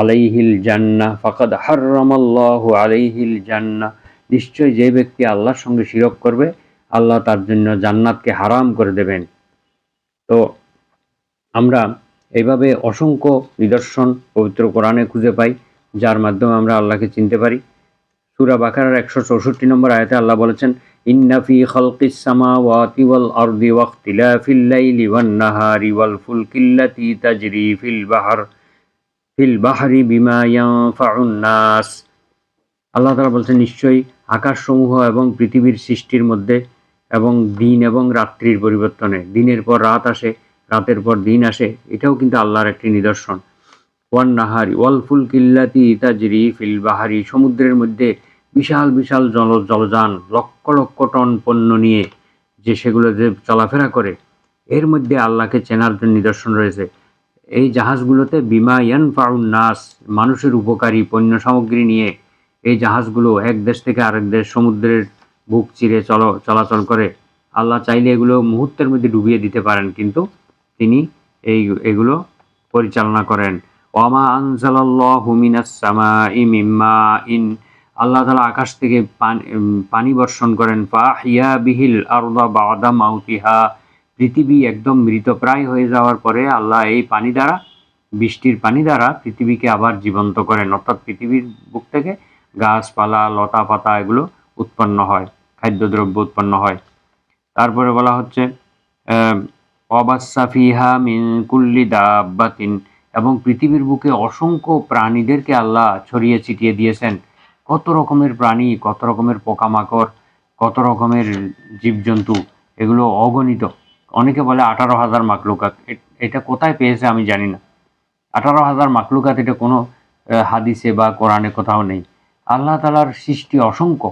আলাইহিল জান্নাহ ফাকাদ হাররামাল্লাহু আলাইহিল জান্নাহ, নিশ্চয় যে ব্যক্তি আল্লাহর সঙ্গে শিরক করবে আল্লাহ তার জন্য জান্নাতকে হারাম করে দেবেন। তো আমরা এইভাবে অসংখ্য নিদর্শন পবিত্র কোরআনে খুঁজে পাই, যার মাধ্যমে আমরা আল্লাহকে চিনতে পারি। সূরা বাকারার ১৬৪ নম্বর আয়াতে আল্লাহ বলেছেন ইন্না ফি খালকিস সামাওয়াতি ওয়াল আরদি ওয়াখতিলাফিল লাইলি ওয়ান নাহারি ওয়াল ফুলকিল্লাতি তাজরি ফিল বাহরি বিমা ইয়ানফাউন নাস। আল্লাহ তাআলা বলছেন নিশ্চয়ই আকাশসমূহ এবং পৃথিবীর সৃষ্টির মধ্যে এবং দিন এবং রাত্রির পরিবর্তনে, দিনের পর রাত আসে, রাতের পর দিন আসে, এটাও কিন্তু আল্লাহর একটি নিদর্শন। ওয়ান নাহারি ওয়াল ফুলকিল্লাতি তাজরি ফিল বাহারি, সমুদ্রের মধ্যে বিশাল বিশাল জলযান লক্ষ লক্ষ টন পণ্য নিয়ে যে সেগুলো যে চলাফেরা করে, এর মধ্যে আল্লাহকে চেনার জন্য নিদর্শন রয়েছে। এই জাহাজগুলোতে বিমা ইয়ানফাউন নাস, মানুষের উপকারী পণ্য সামগ্রী নিয়ে এই জাহাজগুলো এক দেশ থেকে আরেক দেশ সমুদ্রের বুক চিরে চলাচল করে। আল্লাহ চাইলে এগুলো মুহূর্তের মধ্যে ডুবিয়ে দিতে পারেন, কিন্তু তিনি এগুলো পরিচালনা করেন। ওয়ামা আনজালাল্লাহু মিনাস সামাই মিন মাইন, আল্লাহ তাআলা আকাশ থেকে পানি বর্ষণ করেন। ফাহিয়া বিহিল আরদা বাদা মাউতিহা, পৃথিবী একদম মৃতপ্রায় হয়ে যাওয়ার পরে আল্লাহ এই পানি দ্বারা, বৃষ্টির পানি দ্বারা পৃথিবীকে আবার জীবন্ত করেন। অর্থাৎ পৃথিবীর বুক থেকে গাছপালা লতা পাতা এগুলো উৎপন্ন হয়, খাদ্যদ্রব্য উৎপন্ন হয়। তারপরে বলা হচ্ছে ওয়াবাসসা ফিহা মিন কুল্লি দাব্বাতিন, এবং পৃথিবীর বুকে অসংখ্য প্রাণীদেরকে আল্লাহ ছড়িয়ে ছিটিয়ে দিয়েছেন। কত রকমের প্রাণী, কত রকমের পোকামাকড়, কত রকমের জীবজন্তু, এগুলো অগণিত। অনেকে বলে 18,000 মাখলুকাত, এটা কোথায় পেয়েছে আমি জানি না। 18,000 মাখলুকাত এটা কোনো হাদিসে বা কোরআনে কোথাও নেই। আল্লাহ তাআলার সৃষ্টি অসংখ্য,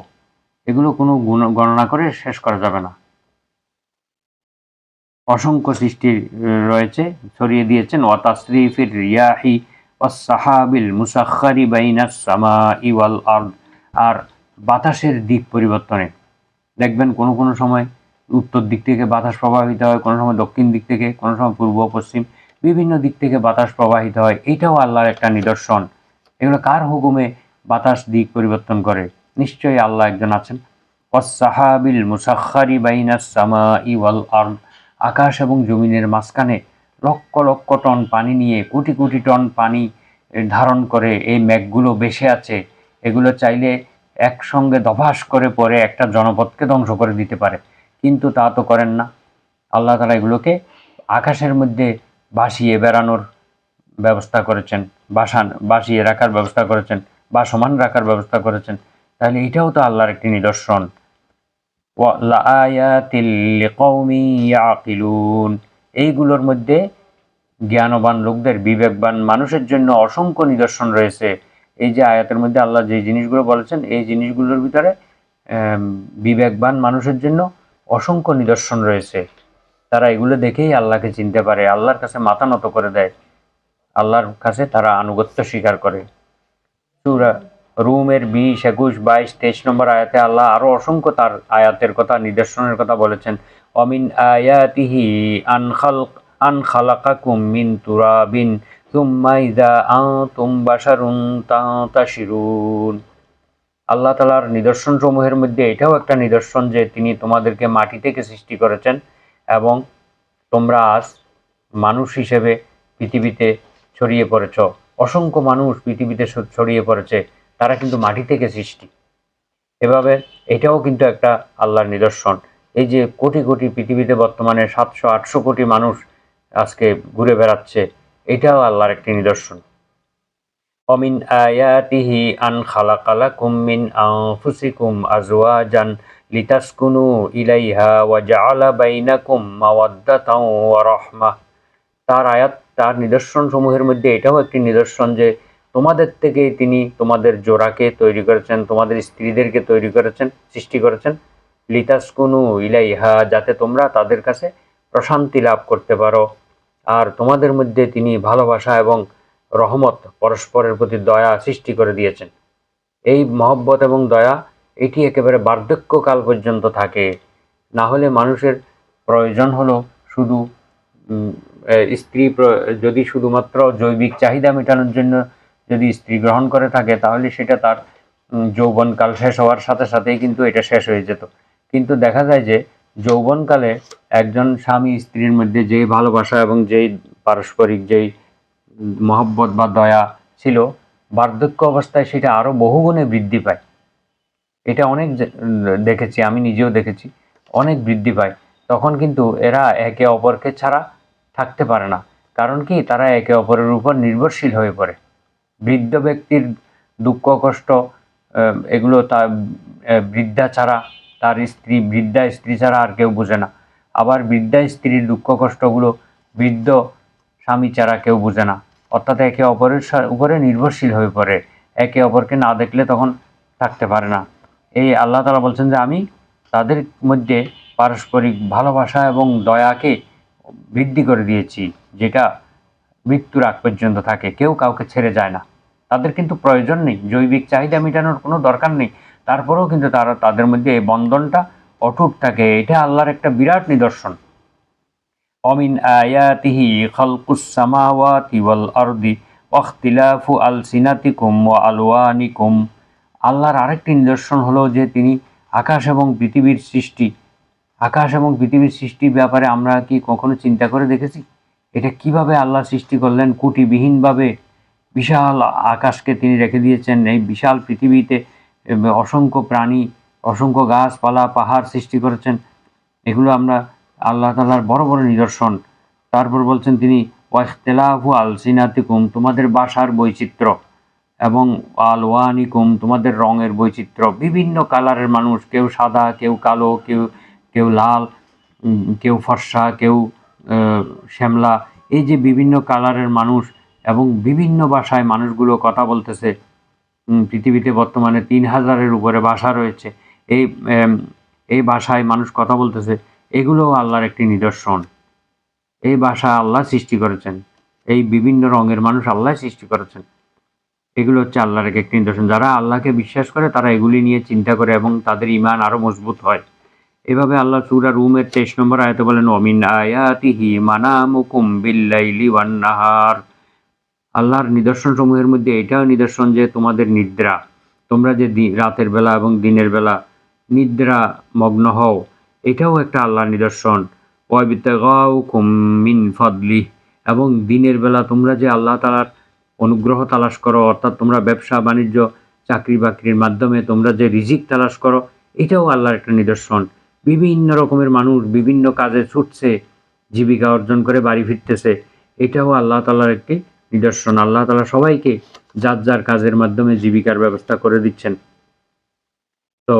এগুলো কোনো গণনা করে শেষ করা যাবে না। অসংখ্য সৃষ্টি রয়েছে, ছড়িয়ে দিয়েছেন। ওয়া তাসরিফির রিয়াহি ওয়াস সাহাবিল মুসাখখারি বাইনাস সামাই ওয়াল আরদ। আর বাতাসের দিক পরিবর্তনে দেখবেন কোনো কোনো সময় উত্তর দিক থেকে বাতাস প্রবাহিত হয়, কোনো সময় দক্ষিণ দিক থেকে, কোনো সময় পূর্ব পশ্চিম, বিভিন্ন দিক থেকে বাতাস প্রবাহিত হয়। এটাও আল্লাহর একটা নিদর্শন। এগুলো কার হুকুমে বাতাস দিক পরিবর্তন করে? নিশ্চয়ই আল্লাহ একজন আছেন। ওয়াস সাহাবিল মুসাখখারি বাইনাস সামাই ওয়াল আরদ। আকাশ এবং জমিনের মাঝখানে লক্ষ লক্ষ টন পানি নিয়ে, কোটি কোটি টন পানি ধারণ করে এই মেঘগুলো ভেসে আছে। এগুলো চাইলে একসঙ্গে ধপাস করে পরে একটা জনপদকে ধ্বংস করে দিতে পারে, কিন্তু তা তো করেন না। আল্লাহ তাআলা এগুলোকে আকাশের মধ্যে ভাসিয়ে বেড়ানোর ব্যবস্থা করেছেন, ভাসিয়ে রাখার ব্যবস্থা করেছেন, ভাসমান রাখার ব্যবস্থা করেছেন। তাহলে এটাও তো আল্লাহর একটি নিদর্শন। লাআয়াতিল লিকাউমি ইয়াকিলুন। এইগুলোর মধ্যে জ্ঞানবান লোকদের, বিবেকবান মানুষের জন্য অসংখ্য নিদর্শন রয়েছে। এই যে আয়াতের মধ্যে আল্লাহ যে জিনিসগুলো বলেছেন, এই জিনিসগুলোর ভিতরে বিবেকবান মানুষের জন্য অসংখ্য নিদর্শন রয়েছে। তারা এগুলো দেখেই আল্লাহকে চিনতে পারে, আল্লাহর কাছে মাথা নত করে দেয়, আল্লাহর কাছে তারা আনুগত্য স্বীকার করে। সূরা রুমের 20, 21, 22, 23 নম্বর আয়াতে আল্লাহ আরো অসংখ্য তার আয়াতের কথা, নিদর্শনের কথা বলেছেন। অমিন আয়াতিহি আন খালাকাকুম মিন তুরাবিন সুম্মা ইযা আনতুম বাশারুন তানতাশিরুন। আল্লাহ তাআলার নিদর্শন সমূহের মধ্যে এটাও একটা নিদর্শন যে তিনি তোমাদেরকে মাটি থেকে সৃষ্টি করেছেন এবং তোমরা আজ মানুষ হিসেবে পৃথিবীতে ছড়িয়ে পড়েছ। অসংখ্য মানুষ পৃথিবীতে ছড়িয়ে পড়েছে, তারা কিন্তু মাটি থেকে সৃষ্টি। এভাবে এটাও কিন্তু একটা আল্লাহর নিদর্শন। এই যে কোটি কোটি পৃথিবীতে বর্তমানে 700-800 কোটি মানুষ আজকে ঘুরে বেড়াচ্ছে, এটাও আল্লাহর একটি নিদর্শন। অমিন আয়াতিহি আন খালাকালাকুম মিন আনফুসিকুম আজওয়াজান লিতাসকুনু ইলাইহা ওয়া জাআলা বাইনাকুম মাওয়াদ্দাতাও ওয়া রাহমাহ। তার আয়াত, তার নিদর্শন সমূহের মধ্যে এটাও একটি নিদর্শন যে তোমাদের থেকে তিনি তোমাদের জোড়াকে তৈরি করেছেন, তোমাদের স্ত্রীদেরকে তৈরি করেছেন, সৃষ্টি করেছেন। লিতাসকুনু ইলাইহা, যাতে তোমরা তাদের কাছে প্রশান্তি লাভ করতে পারো। আর তোমাদের মধ্যে তিনি ভালোবাসা এবং রহমত, পরস্পরের প্রতি দয়া সৃষ্টি করে দিয়েছেন। এই মহব্বত এবং দয়া এটি একেবারে বার্ধক্যকাল পর্যন্ত থাকে। না হলে মানুষের প্রয়োজন হলো শুধু স্ত্রী, যদি শুধুমাত্র জৈবিক চাহিদা মেটানোর জন্য যদি স্ত্রী গ্রহণ করে থাকে, তাহলে সেটা তার যৌবনকাল শেষ হওয়ার সাথে সাথেই কিন্তু এটা শেষ হয়ে যেত। কিন্তু দেখা যায় যে যৌবনকালে একজন স্বামী স্ত্রীর মধ্যে যেই ভালোবাসা এবং যেই পারস্পরিক যেই মহব্বত বা দয়া ছিল, বার্ধক্য অবস্থায় সেটা আরো বহুগুণে বৃদ্ধি পায়। এটা অনেক দেখেছি, আমি নিজেও দেখেছি, অনেক বৃদ্ধি পায়। তখন কিন্তু এরা একে অপরকে ছাড়া থাকতে পারে না। কারণ কি, তারা একে অপরের উপর নির্ভরশীল হয়ে পড়ে। বৃদ্ধ ব্যক্তির দুঃখ কষ্ট এগুলো তার বৃদ্ধা ছাড়া, তার স্ত্রী, বৃদ্ধা স্ত্রী ছাড়া আর কেউ বোঝে না। আবার বৃদ্ধা স্ত্রীর দুঃখ কষ্টগুলো বৃদ্ধ স্বামী ছাড়া কেউ বোঝে না। অর্থাৎ একে অপরের উপরে নির্ভরশীল হয়ে পড়ে, একে অপরকে না দেখলে তখন থাকতে পারে না। এই আল্লাহ তাআলা বলছেন যে আমি তাদের মধ্যে পারস্পরিক ভালোবাসা এবং দয়াকে বৃদ্ধি করে দিয়েছি, যেটা মৃত্যুর আগ পর্যন্ত থাকে, কেউ কাউকে ছেড়ে যায় না। তাদের কিন্তু প্রয়োজন নেই, জৈবিক চাহিদা মেটানোর কোনো দরকার নেই, তারপরেও কিন্তু তারা তাদের মধ্যে এই বন্ধনটা অটুট থাকে। এটা আল্লাহর একটা বিরাট নিদর্শন। অমিন আয়াতিহি খালকুস সামাওয়াতি ওয়াল আরদি ওয়াখতিলাফু আলসিনাতিকুম ওয়া আলওয়ানিকুম। আল্লাহর আরেকটি নিদর্শন হলো যে তিনি আকাশ এবং পৃথিবীর সৃষ্টি। আকাশ এবং পৃথিবীর সৃষ্টির ব্যাপারে আমরা কি কখনো চিন্তা করে দেখেছি? এটা কিভাবে আল্লাহ সৃষ্টি করলেন? কুটিবিহীনভাবে বিশাল আকাশকে তিনি রেখে দিয়েছেন। এই বিশাল পৃথিবীতে অসংখ্য প্রাণী, অসংখ্য গাছপালা, পাহাড় সৃষ্টি করেছেন। এগুলো আমরা আল্লাহ তাআলার বড় বড় নিদর্শন। তারপর বলছেন তিনি ওয়াখতিলাফু আলসিনাতিকুম, তোমাদের ভাষার বৈচিত্র্য, এবং আলওয়ানিকুম, তোমাদের রঙের বৈচিত্র্য। বিভিন্ন কালারের মানুষ, কেউ সাদা, কেউ কালো, কেউ কেউ লাল, কেউ ফর্সা, কেউ শ্যামলা। এই যে বিভিন্ন কালারের মানুষ এবং বিভিন্ন ভাষায় মানুষগুলো কথা বলতেছে। পৃথিবীতে বর্তমানে 3000-এর উপরে ভাষা রয়েছে। এই ভাষায় মানুষ কথা বলতেছে। এগুলোও আল্লাহর একটি নিদর্শন। এই ভাষা আল্লাহ সৃষ্টি করেছেন, এই বিভিন্ন রঙের মানুষ আল্লাহ সৃষ্টি করেছেন। এগুলো হচ্ছে আল্লাহর এক একটি নিদর্শন। যারা আল্লাহকে বিশ্বাস করে তারা এগুলি নিয়ে চিন্তা করে এবং তাদের ঈমান আরো মজবুত হয়। এভাবে আল্লাহ সূরা রুমের ২৩ নম্বর আয়াতে বলেন, ওয়ামিন আয়াতিহি মানামুকুম বিল্লাইলি ওয়ান নাহার। আল্লাহর নিদর্শন সমূহের মধ্যে এটাও নিদর্শন যে তোমাদের নিদ্রা, তোমরা যে রাতের বেলা এবং দিনের বেলা নিদ্রা মগ্ন হও, এটাও একটা আল্লাহর নিদর্শন। ওয়াবিতাগাউকুম মিন ফাদলি, এবং দিনের বেলা তোমরা যে আল্লাহ তাআলার অনুগ্রহ তালাশ করো, অর্থাৎ তোমরা ব্যবসা বাণিজ্য চাকরি বাকরির মাধ্যমে তোমরা যে রিজিক তালাশ করো, এটাও আল্লাহর একটা নিদর্শন। বিভিন্ন রকমের মানুষ বিভিন্ন কাজে ছুটছে, জীবিকা অর্জন করে বাড়ি ফিরতেছে, এটাও আল্লাহ তাআলার একটি নিদর্শন। আল্লাহ তাআলা সবাইকে যার যার কাজের মাধ্যমে জীবিকার ব্যবস্থা করে দিচ্ছেন। তো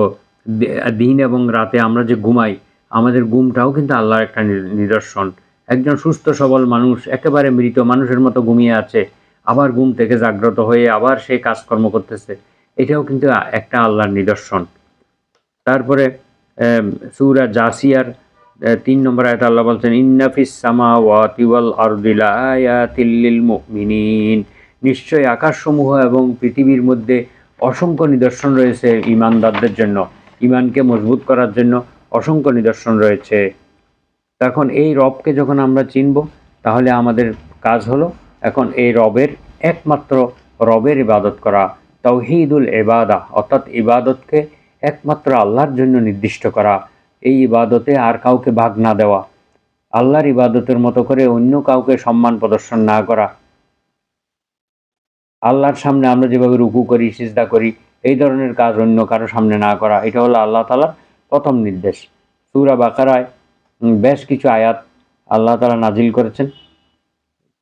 দিন এবং রাতে আমরা যে ঘুমাই, আমাদের ঘুমটাও কিন্তু আল্লাহর একটা নিদর্শন। একজন সুস্থ সবল মানুষ একেবারে মৃত মানুষের মতো ঘুমিয়ে আছে, আবার ঘুম থেকে জাগ্রত হয়ে আবার সে কাজকর্ম করতেছে, এটাও কিন্তু একটা আল্লাহর নিদর্শন। তারপরে সূরা জাসিয়ার ৩ নম্বর আয়াতে আল্লাহ বলছেন, ইন্না ফিস সামাওয়াতি ওয়াল আরদি লাআয়াতিল লিল মুমিনিন। নিশ্চয় আকাশসমূহ এবং পৃথিবীর মধ্যে অসংখ্য নিদর্শন রয়েছে ঈমানদারদের জন্য, ঈমানকে মজবুত করার জন্য অসংখ্য নিদর্শন রয়েছে। তখন এই রবকে যখন আমরা চিনব, তাহলে আমাদের কাজ হলো এখন এই রবের একমাত্র রবের ইবাদত করা, তাওহীদুল ইবাদা, অর্থাৎ ইবাদতকে একমাত্র আল্লাহর জন্য নির্দিষ্ট করা, এই ইবাদতে আর কাউকে ভাগ না দেওয়া, আল্লাহর ইবাদতের মতো করে অন্য কাউকে সম্মান প্রদর্শন না করা, আল্লাহর সামনে আমরা যেভাবে রুকু করি সিজদা করি এই ধরনের কাজ অন্য কারো সামনে না করা, এটা হলো আল্লাহ তাআলার প্রথম নির্দেশ। সূরা বাকারায় বেশ কিছু আয়াত আল্লাহ তাআলা নাজিল করেছেন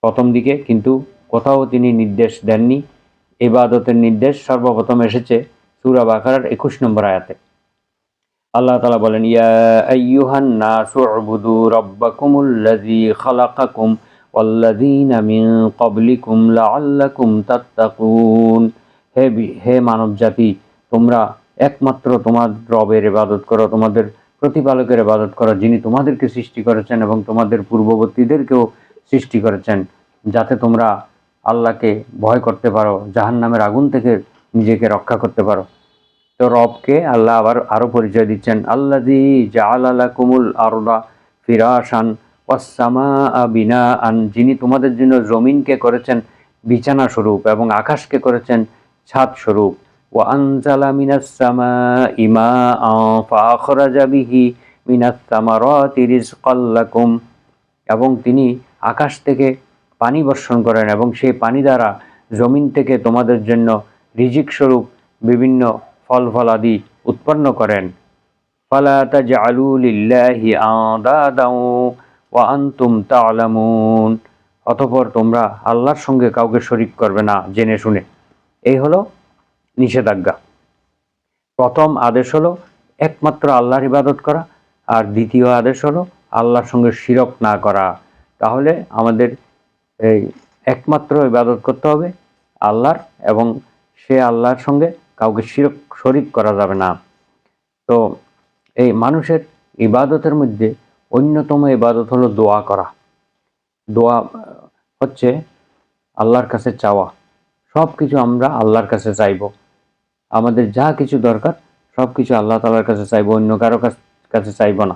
প্রথম দিকে, কিন্তু কোথাও তিনি নির্দেশ দেননি। ইবাদতের নির্দেশ সর্বপ্রথম এসেছে সূরা বাকারার ২১ নম্বর আয়াতে। আল্লাহ তাআলা বলেন, ইয়া আইয়ুহান নাসু উবুদু রাব্বাকুমুল্লাযী খালাকাকুম ওয়াল্লাযীনা মিন ক্বাবলিকুম লাআল্লাকুম তাত্তাকুন। হে মানব জাতি, তোমরা একমাত্র তোমার রবের ইবাদত করো, তোমাদের প্রতিপালকের ইবাদত করো, যিনি তোমাদেরকে সৃষ্টি করেছেন এবং তোমাদের পূর্ববর্তীদেরকেও সৃষ্টি করেছেন, যাতে তোমরা আল্লাহকে ভয় করতে পারো, জাহান্নামের আগুন থেকে নিজেকে রক্ষা করতে পারো। তো রবকে আল্লাহ আবার আরো পরিচয় দিচ্ছেন, আল্লাযী জাআলা লাকুমুল আরদা ফিরাশান ওয়াস সামাআ বিনাআন। যিনি তোমাদের জন্য জমিনকে করেছেন বিছানা স্বরূপ এবং আকাশকে করেছেন ছাদ স্বরূপ। ওয়া আনজালা মিনাস সামাই মাআন ফাআখরাজা বিহি মিনাস সামারাতি রিজকাল লাকুম। এবং তিনি আকাশ থেকে পানি বর্ষণ করেন এবং সেই পানি দ্বারা জমিন থেকে তোমাদের জন্য রিজিক স্বরূপ বিভিন্ন ফল ফলাদি উৎপন্ন করেন। ফালা তাজআলু লিল্লাহি আনদাদান ওয়া আনতুম তা'লামুন। অতঃপর তোমরা আল্লাহর সঙ্গে কাউকে শরীক করবে না জেনে শুনে। এই হলো নিষেধাজ্ঞা। প্রথম আদেশ হলো একমাত্র আল্লাহর ইবাদত করা, আর দ্বিতীয় আদেশ হলো আল্লাহর সঙ্গে শিরক না করা। তাহলে আমাদের এই একমাত্র ইবাদত করতে হবে আল্লাহর, এবং সে আল্লাহর সঙ্গে কাউকে শরীক করা যাবে না। তো এই মানুষের ইবাদতের মধ্যে অন্যতম ইবাদত হলো দোয়া করা। দোয়া হচ্ছে আল্লাহর কাছে চাওয়া। সব কিছু আমরা আল্লাহর কাছে চাইব, আমাদের যা কিছু দরকার সব কিছু আল্লাহ তাআলার কাছে চাইব, অন্য কারো কাছে চাইব না।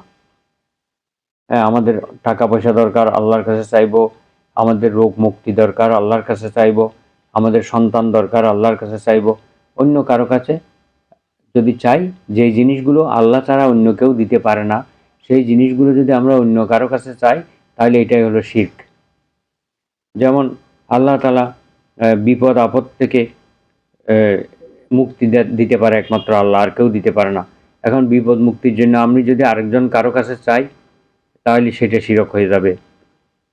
হ্যাঁ, আমাদের টাকা পয়সা দরকার, আল্লাহর কাছে চাইব। আমাদের রোগ মুক্তি দরকার, আল্লাহর কাছে চাইব। আমাদের সন্তান দরকার, আল্লাহর কাছে চাইব। অন্য কারো কাছে যদি চাই, যেই জিনিসগুলো আল্লাহ ছাড়া অন্য কেউ দিতে পারে না, সেই জিনিসগুলো যদি আমরা অন্য কারো কাছে চাই, তাহলে এটাই হলো শিরক। যেমন আল্লাহ তাআলা বিপদ আপদ থেকে মুক্তি দিতে পারে একমাত্র আল্লাহ, আর কেউ দিতে পারে না। এখন বিপদ মুক্তির জন্য আমি যদি আরেকজন কারো কাছে চাই, তাহলে সেটা শিরক হয়ে যাবে।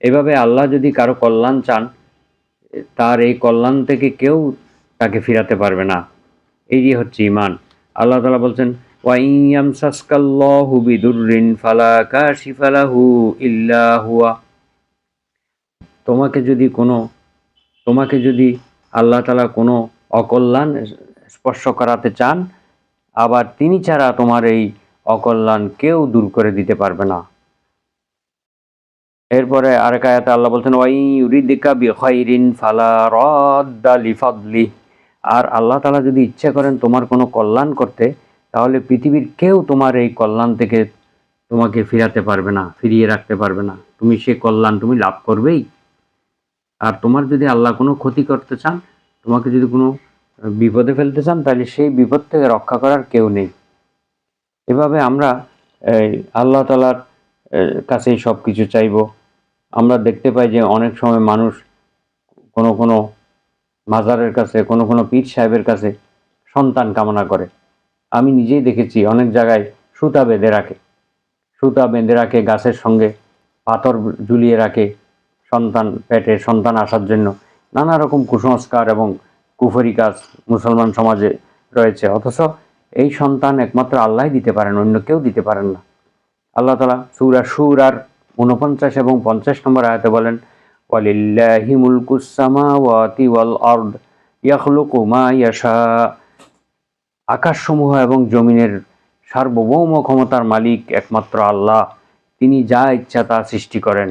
এভাবে আল্লাহ যদি কারো কল্যাণ চান, তার এই কল্যাণ থেকে কেউ তাকে ফিরাতে পারবে না। এই যে হচ্ছে ঈমান। আল্লাহ তাআলা বলছেন, ওয়া ইয়ামসাসকাল্লাহু বিদুররিন ফালা কাশিফা লাহু ইল্লা হুয়া। তোমাকে যদি আল্লাহ তাআলা কোনো অকল্যাণ স্পর্শ করাতে চান, আবার তিনি ছাড়া তোমার এই অকল্যাণ কেউ দূর করে দিতে পারবে না। এরপরে আরেক আয়াতে আল্লাহ বলছেন ওয়াই ইউরিদিকা বিখাইরিন ফালা রাদ্দা লিফাদলি। আর আল্লাহ তাআলা যদি ইচ্ছা করেন তোমার কোনো কল্যাণ করতে, তাহলে পৃথিবীর কেউ তোমার এই কল্যাণ থেকে তোমাকে ফিরাতে পারবে না, ফিরিয়ে রাখতে পারবে না। তুমি সে কল্যাণ তুমি লাভ করবেই। আর তোমার যদি আল্লাহ কোনো ক্ষতি করতে চান, তোমাকে যদি কোনো বিপদে ফেলতে চান, তাহলে সেই বিপদ থেকে রক্ষা করার কেউ নেই। এভাবে আমরা আল্লাহ তাআলার কাছেই সব কিছু চাইব। আমরা দেখতে পাই যে অনেক সময় মানুষ কোনো মাজারের কাছে, কোনো পীর সাহেবের কাছে সন্তান কামনা করে। আমি নিজেই দেখেছি অনেক জায়গায় সুতা বেঁধে রাখে গাছের সঙ্গে, পাথর ঝুলিয়ে রাখে পেটে সন্তান আসার জন্য। নানা রকম কুসংস্কার এবং কুফরি কাজ মুসলমান সমাজে রয়েছে, অথচ এই সন্তান একমাত্র আল্লাহই দিতে পারেন, অন্য কেউ দিতে পারেন না। আল্লাহ তাআলা সূরা শুরার ৪৯ এবং ৫০ নম্বর আয়াতে বলেন ওয়ালিল্লাহি মুলকুস সামাওয়াতি ওয়াল আরদ ইয়াখলুকু মা ইয়াশা। আকাশসমূহ এবং জমিনের সার্বভৌম ক্ষমতার মালিক একমাত্র আল্লাহ। তিনি যা ইচ্ছা তা সৃষ্টি করেন।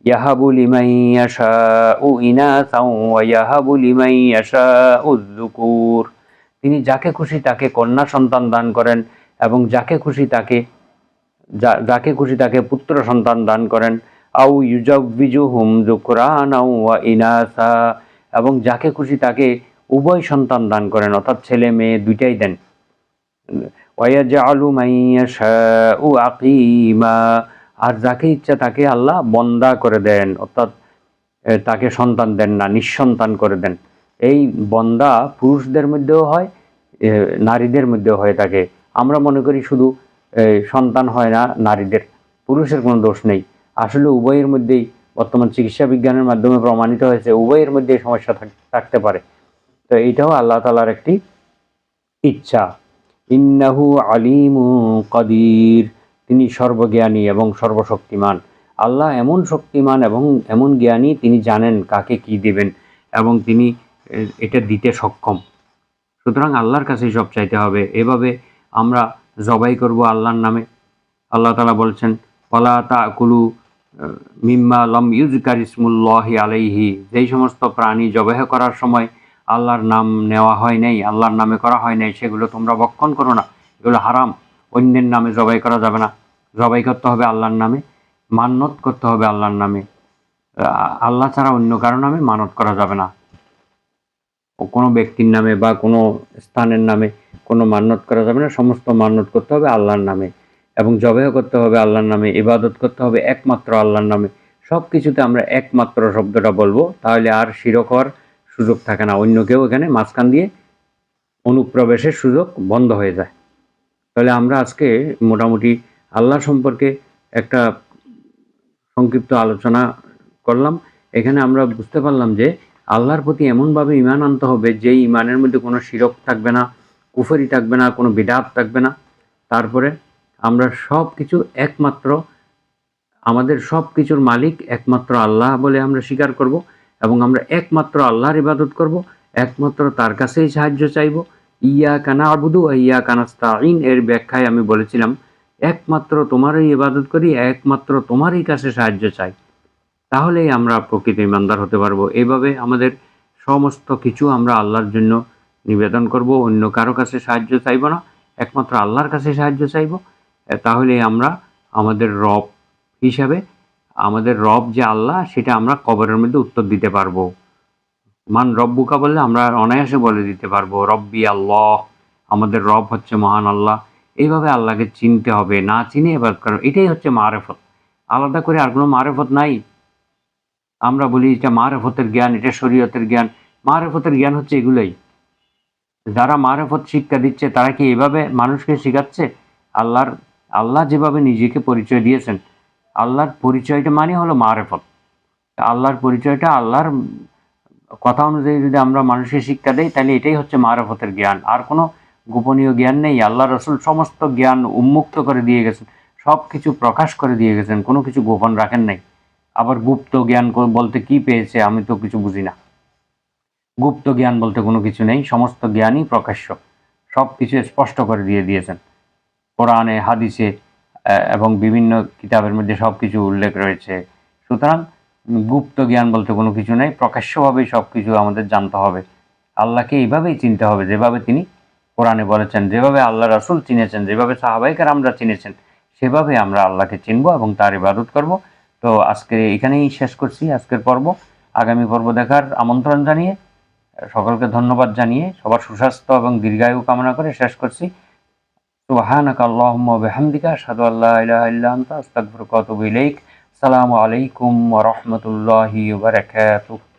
ইয়াহাবু লিমান ইয়াশাউ ইনাসাও ওয়া ইয়াহাবু লিমান ইয়াশাউ যুকুর। তিনি যাকে খুশি তাকে কন্যা সন্তান দান করেন এবং যাকে খুশি তাকে পুত্র সন্তান দান করেন। আউ ইউজাউযিজুহুম যুকরানাও ওয়া ইনাসা। এবং যাকে খুশি তাকে উভয় সন্তান দান করেন, অর্থাৎ ছেলে মেয়ে দুইটাই দেন। ওয়ায়াজআলু মান ইয়াশাউ আকিমা। আর যাকে ইচ্ছা তাকে আল্লাহ বন্দা করে দেন, অর্থাৎ তাকে সন্তান দেন না, নিঃসন্তান করে দেন। এই বন্দা পুরুষদের মধ্যেও হয়, নারীদের মধ্যেও হয়ে থাকে। আমরা মনে করি শুধু সন্তান হয় না নারীদের, পুরুষের কোনো দোষ নেই। আসলে উভয়ের মধ্যেই বর্তমান চিকিৎসা বিজ্ঞানের মাধ্যমে প্রমাণিত হয়েছে উভয়ের মধ্যেই সমস্যা থাকতে পারে। তো এইটাও আল্লাহ তাআলার একটি ইচ্ছা। ইন্নাহু আলিমু কাদির। তিনি সর্বজ্ঞানী এবং সর্বশক্তিমান। আল্লাহ এমন শক্তিমান এবং এমন জ্ঞানী, তিনি জানেন কাকে কি দেবেন এবং তিনি এটা দিতে সক্ষম। সুতরাং আল্লাহর কাছেই সব চাইতে হবে। এভাবে আমরা জবাই করব আল্লাহর নামে। আল্লাহ তাআলা বলছেন ওয়ালা তাকুলু মিম্মা লাম ইউযকার ইসমুল্লাহি আলাইহি। যেই সমস্ত প্রাণী জবাহ করার সময় আল্লাহর নাম নেওয়া হয় নাই, আল্লাহর নামে করা হয় নাই, সেগুলো তোমরা ভক্ষণ করো না। এগুলো হারাম। অন্যের নামে জবাই করা যাবে না, জবাই করতে হবে আল্লাহর নামে, মান্যত করতে হবে আল্লাহর নামে। আল্লাহ ছাড়া অন্য কারো নামে মানত করা যাবে না। কোনো ব্যক্তির নামে বা কোনো স্থানের নামে কোনো মান্যত করা যাবে না। সমস্ত মান্যত করতে হবে আল্লাহর নামে এবং জবাহ করতে হবে আল্লাহর নামে, ইবাদত করতে হবে একমাত্র আল্লাহর নামে। সব কিছুতে আমরা একমাত্র শব্দটা বলবো, তাহলে আর শিরক হওয়ার সুযোগ থাকে না, অন্য কেউ এখানে মাঝখান দিয়ে অনুপ্রবেশের সুযোগ বন্ধ হয়ে যায়। তাহলে আমরা আজকে মোটামুটি আল্লাহ সম্পর্কে একটা সংক্ষিপ্ত আলোচনা করলাম। এখানে আমরা বুঝতে পারলাম যে আল্লাহর প্রতি এমনভাবে ঈমান আনতে হবে যে ঈমানের মধ্যে কোনো শিরক থাকবে না, কুফরি থাকবে না, কোনো বিদআত থাকবে না। তারপরে আমরা সব কিছু একমাত্র, আমাদের সব কিছুর মালিক একমাত্র আল্লাহ বলে আমরা স্বীকার করব এবং আমরা একমাত্র আল্লাহর ইবাদত করব, একমাত্র তার কাছেই সাহায্য চাইব। ইয়াকা না'বুদু ওয়া ইয়াকা নাস্তাঈন এর ব্যাখ্যায় আমি বলেছিলাম একমাত্র তোমারই ইবাদত করি, একমাত্র তোমারই কাছে সাহায্য চাই, তাহলেই আমরা প্রকৃত ঈমানদার হতে পারবো। এইভাবে আমাদের সমস্ত কিছু আমরা আল্লাহর জন্য নিবেদন করব, অন্য কারো কাছে সাহায্য চাইব না, একমাত্র আল্লাহর কাছে সাহায্য চাইব। তাহলে আমরা আমাদের রব হিসাবে, আমাদের রব যে আল্লাহ, সেটা আমরা কবরের মধ্যে উত্তর দিতে পারবো। মান রব্বুকা বললে আমরা অনায়াসে বলে দিতে পারবো রব্বি আল্লাহ, আমাদের রব হচ্ছে মহান আল্লাহ। এইভাবে আল্লাহকে চিনতে হবে, না চিনে এবার করো, এটাই হচ্ছে মারেফত। আলাদা করে আর কোনো মারেফত নাই। আমরা বলি এটা মারেফতের জ্ঞান, এটা শরীয়তের জ্ঞান। মারেফতের জ্ঞান হচ্ছে এগুলোই। যারা মারেফত শিক্ষা দিচ্ছে তারা কি এভাবে মানুষকে শিখাচ্ছে? আল্লাহ যেভাবে নিজেকে পরিচয় দিয়েছেন, আল্লাহর পরিচয়টা মানে হলো মারেফত। আল্লাহর পরিচয়টা আল্লাহর কথা অনুযায়ী যদি আমরা মানুষকে শিক্ষা দেই, তাহলে এটাই হচ্ছে মারেফতের জ্ঞান। আর কোনো গোপনীয় জ্ঞান নেই। আল্লাহ রসুল সমস্ত জ্ঞান উন্মুক্ত করে দিয়ে গেছেন, সব কিছু প্রকাশ করে দিয়ে গেছেন, কোনো কিছু গোপন রাখেন নাই। আবার গুপ্ত জ্ঞান বলতে কি পেয়েছে আমি তো কিছু বুঝি না। গুপ্ত জ্ঞান বলতে কোনো কিছু নেই, সমস্ত জ্ঞানই প্রকাশ্য, সব কিছু স্পষ্ট করে দিয়ে দিয়েছেন। কোরআনে, হাদিসে এবং বিভিন্ন কিতাবের মধ্যে সব কিছু উল্লেখ রয়েছে। সুতরাং গুপ্ত জ্ঞান বলতে কোনো কিছু নেই, প্রকাশ্যভাবেই সব কিছু আমাদের জানতে হবে। আল্লাহকে এইভাবেই চিনতে হবে যেভাবে তিনি কোরআনে বলেছেন, যেভাবে আল্লাহ রাসূল চিনেছেন, যেভাবে সাহাবায়ে কেরামরা চিনেছেন, সেভাবে আমরা আল্লাহকে চিনব এবং তার ইবাদত করব। তো আজকে এখানেই শেষ করছি আজকের পর্ব। আগামী পর্ব দেখার আমন্ত্রণ জানিয়ে, সকলকে ধন্যবাদ জানিয়ে, সবার সুস্বাস্থ্য এবং দীর্ঘায়ু কামনা করে শেষ করছি। সুবহানাকা আল্লাহুম্মা ওয়া বিহামদিকা আশহাদু আল্লা ইলাহা ইল্লা আনতা আস্তাগফিরুকা ওয়া আতুবু ইলাইক। আসসালামু আলাইকুম ওয়া রাহমাতুল্লাহি ওয়া বারাকাতুহু।